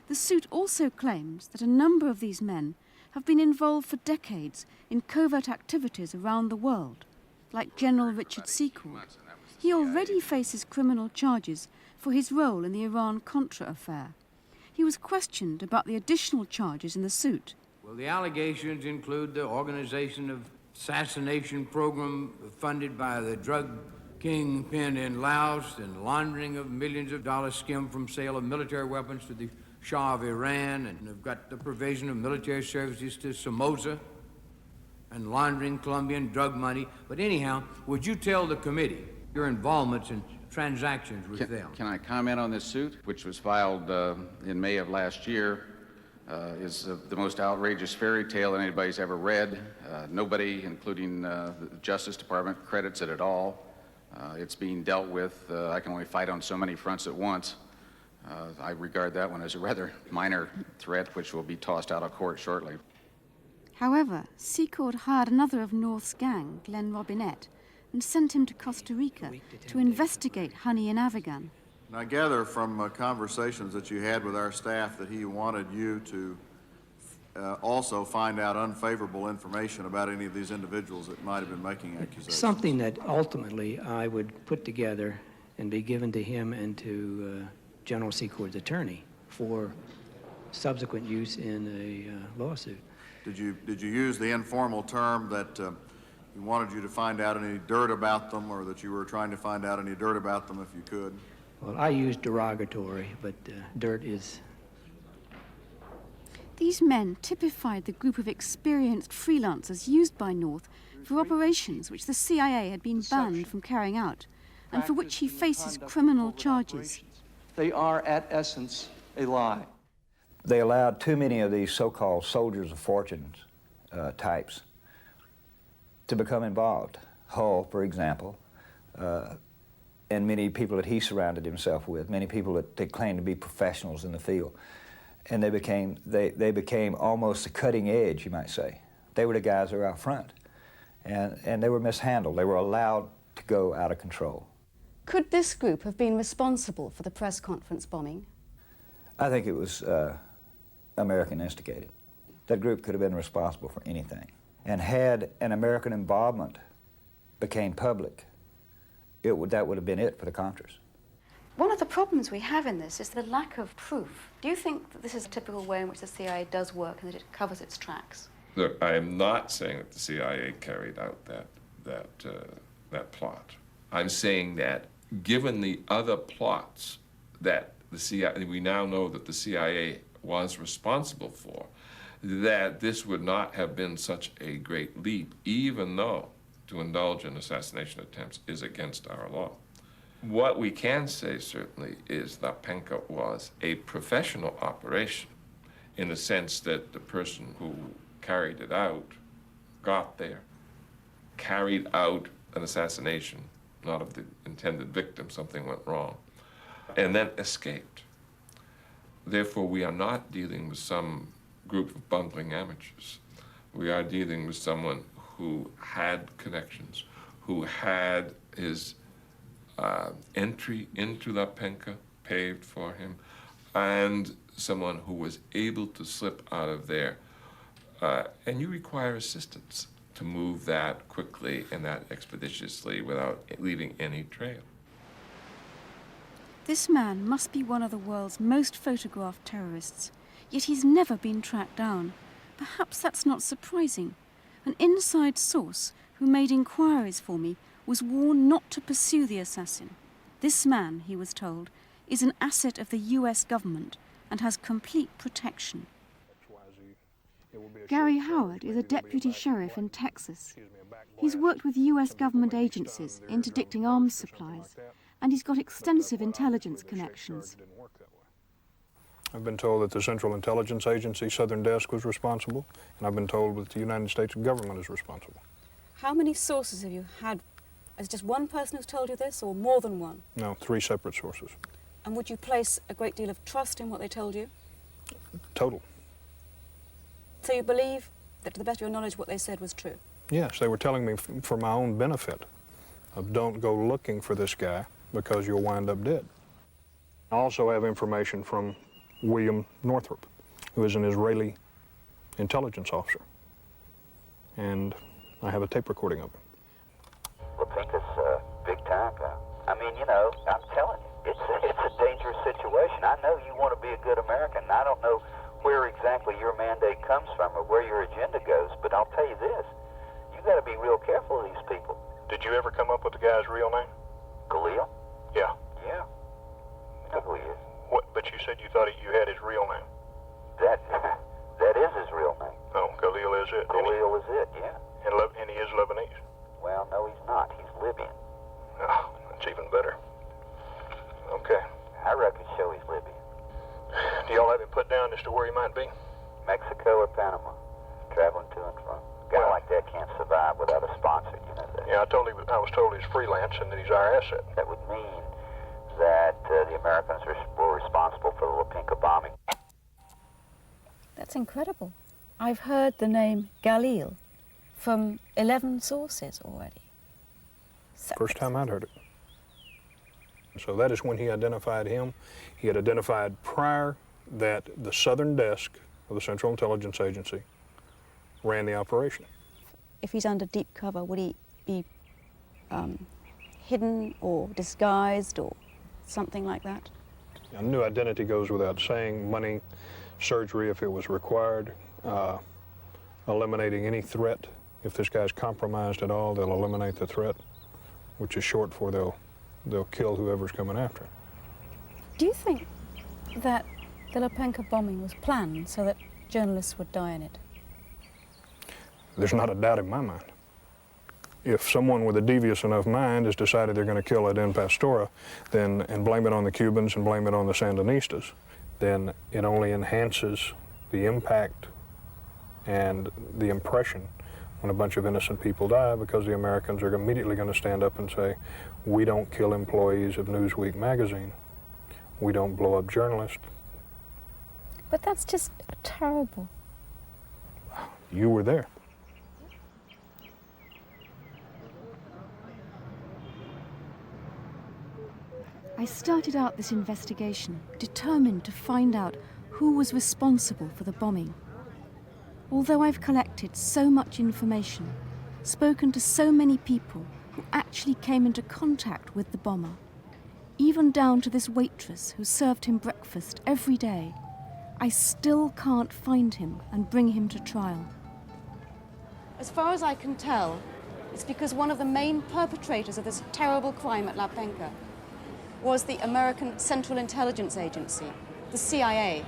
The suit also claims that a number of these men have been involved for decades in covert activities around the world, like General Richard Secord. He already faces criminal charges for his role in the Iran-Contra affair. He was questioned about the additional charges in the suit. Well, the allegations include the organization of assassination program funded by the drug kingpin in Laos and laundering of millions of dollars skimmed from sale of military weapons to the Shah of Iran, and they've got the provision of military services to Somoza and laundering Colombian drug money. But anyhow, would you tell the committee your involvements in transactions with them? Can I comment on this suit, which was filed in May of last year? Is the most outrageous fairy tale that anybody's ever read. Nobody, including the Justice Department, credits it at all. It's being dealt with. I can only fight on so many fronts at once. I regard that one as a rather minor threat, which will be tossed out of court shortly. However, Secord hired another of North's gang, Glenn Robinette, and sent him to Costa Rica to investigate Honey and Avagan. And I gather from conversations that you had with our staff that he wanted you to also find out unfavorable information about any of these individuals that might have been making accusations. Something that ultimately I would put together and be given to him and to General Secord's attorney for subsequent use in a lawsuit. Did you use the informal term that he wanted you to find out any dirt about them, or that you were trying to find out any dirt about them if you could? Well, I use derogatory, but dirt is... These men typified the group of experienced freelancers used by North for operations which the CIA had been banned from carrying out, and for which he faces criminal charges. They are, at essence, a lie. They allowed too many of these so-called soldiers of fortune types to become involved. Hull, for example, and many people that he surrounded himself with, many people that they claimed to be professionals in the field. And they became almost the cutting edge, you might say. They were the guys that were out front. And they were mishandled. They were allowed to go out of control. Could this group have been responsible for the press conference bombing? I think it was American instigated. That group could have been responsible for anything. And had an American involvement became public, that would have been it for the Contras. One of the problems we have in this is the lack of proof. Do you think that this is a typical way in which the CIA does work and that it covers its tracks? Look, I am not saying that the CIA carried out that plot. I'm saying that given the other plots that the CIA, we now know that the CIA was responsible for, that this would not have been such a great leap, even though to indulge in assassination attempts is against our law. What we can say, certainly, is that Penka was a professional operation in the sense that the person who carried it out got there, carried out an assassination, not of the intended victim, something went wrong, and then escaped. Therefore, we are not dealing with some group of bungling amateurs. We are dealing with someone who had connections, who had his entry into La Penca paved for him, and someone who was able to slip out of there. And you require assistance to move that quickly and that expeditiously without leaving any trail. This man must be one of the world's most photographed terrorists, yet he's never been tracked down. Perhaps that's not surprising. An inside source who made inquiries for me was warned not to pursue the assassin. This man, he was told, is an asset of the US government and has complete protection. Gary Howard is a deputy sheriff in Texas. He's worked with US government agencies interdicting arms supplies, and he's got extensive intelligence connections. I've been told that the Central Intelligence Agency Southern Desk was responsible, and I've been told that the United States government is responsible. How many sources have you had? Is just one person who's told you this, or more than one? No, 3 separate sources. And would you place a great deal of trust in what they told you? Total. So you believe that, to the best of your knowledge, what they said was true? Yes, they were telling me for my own benefit of don't go looking for this guy because you'll wind up dead. I also have information from William Northrop, who is an Israeli intelligence officer. And I have a tape recording of him. La Penca's big time. I mean, you know, I'm telling you, it's a dangerous situation. I know you want to be a good American. I don't know where exactly your mandate comes from or where your agenda goes, but I'll tell you this, you got to be real careful of these people. Did you ever come up with the guy's real name? Galil? Yeah. Yeah. I know who he is. What? But you said you thought you had his real name. That is his real name. Oh, Galil is it? Galil is it, yeah. And he is Lebanese? Well, no, he's not. He's Libyan. Oh, that's even better. Okay. I reckon show he's Libyan. Do y'all have him put down as to where he might be? Mexico or Panama, traveling to and from. A guy like that can't survive without a sponsor, you know that. Yeah, I was told he's freelance and that he's our asset. That would mean that the Americans were responsible for the La Penca bombing. That's incredible. I've heard the name Galil from 11 sources already. First time I'd heard it. So that is when he identified him. He had identified prior that the Southern Desk of the Central Intelligence Agency ran the operation. If he's under deep cover, would he be hidden or disguised or something like that? A new identity goes without saying. Money, surgery if it was required, eliminating any threat. If this guy's compromised at all, they'll eliminate the threat, which is short for they'll kill whoever's coming after him. Do you think that the La Penca bombing was planned so that journalists would die in it? There's not a doubt in my mind. If someone with a devious enough mind has decided they're going to kill Eden Pastora, and blame it on the Cubans and blame it on the Sandinistas, then it only enhances the impact and the impression when a bunch of innocent people die, because the Americans are immediately going to stand up and say, we don't kill employees of Newsweek magazine. We don't blow up journalists. But that's just terrible. You were there. I started out this investigation determined to find out who was responsible for the bombing. Although I've collected so much information, spoken to so many people who actually came into contact with the bomber, even down to this waitress who served him breakfast every day, I still can't find him and bring him to trial. As far as I can tell, it's because one of the main perpetrators of this terrible crime at La Penca was the American Central Intelligence Agency, the CIA,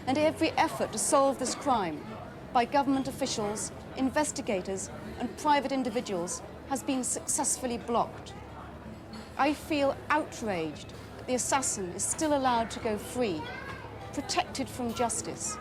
and every effort to solve this crime by government officials, investigators, and private individuals has been successfully blocked. I feel outraged that the assassin is still allowed to go free, protected from justice.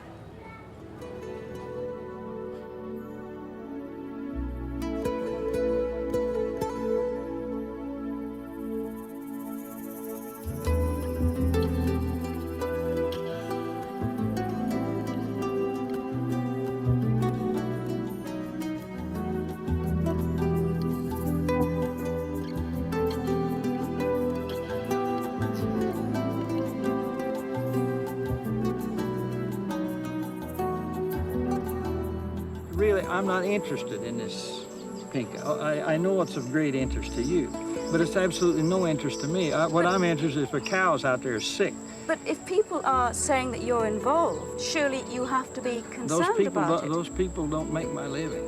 really, I'm not interested in this pink. I know it's of great interest to you, but it's absolutely no interest to me. What I'm interested in is for cows out there sick. But if people are saying that you're involved, surely you have to be concerned about it. Those people don't make my living,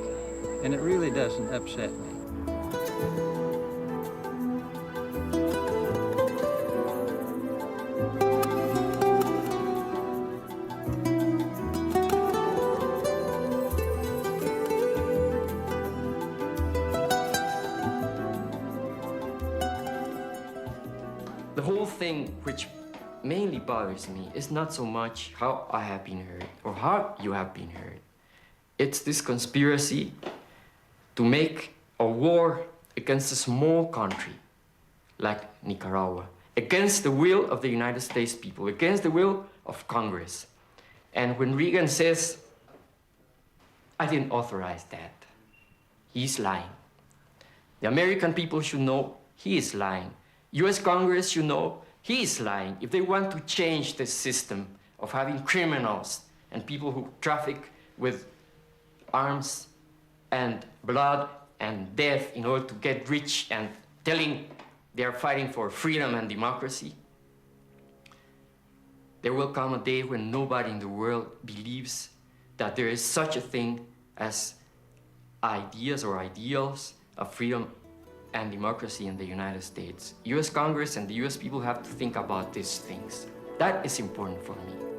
and it really doesn't upset me. The whole thing which mainly bothers me is not so much how I have been heard or how you have been heard. It's this conspiracy to make a war against a small country like Nicaragua, against the will of the United States people, against the will of Congress. And when Reagan says, I didn't authorize that, he's lying. The American people should know he is lying. US Congress should know he is lying. If they want to change the system of having criminals and people who traffic with arms and blood and death in order to get rich and telling they are fighting for freedom and democracy, there will come a day when nobody in the world believes that there is such a thing as ideas or ideals of freedom and democracy in the United States. US Congress and the US people have to think about these things. That is important for me.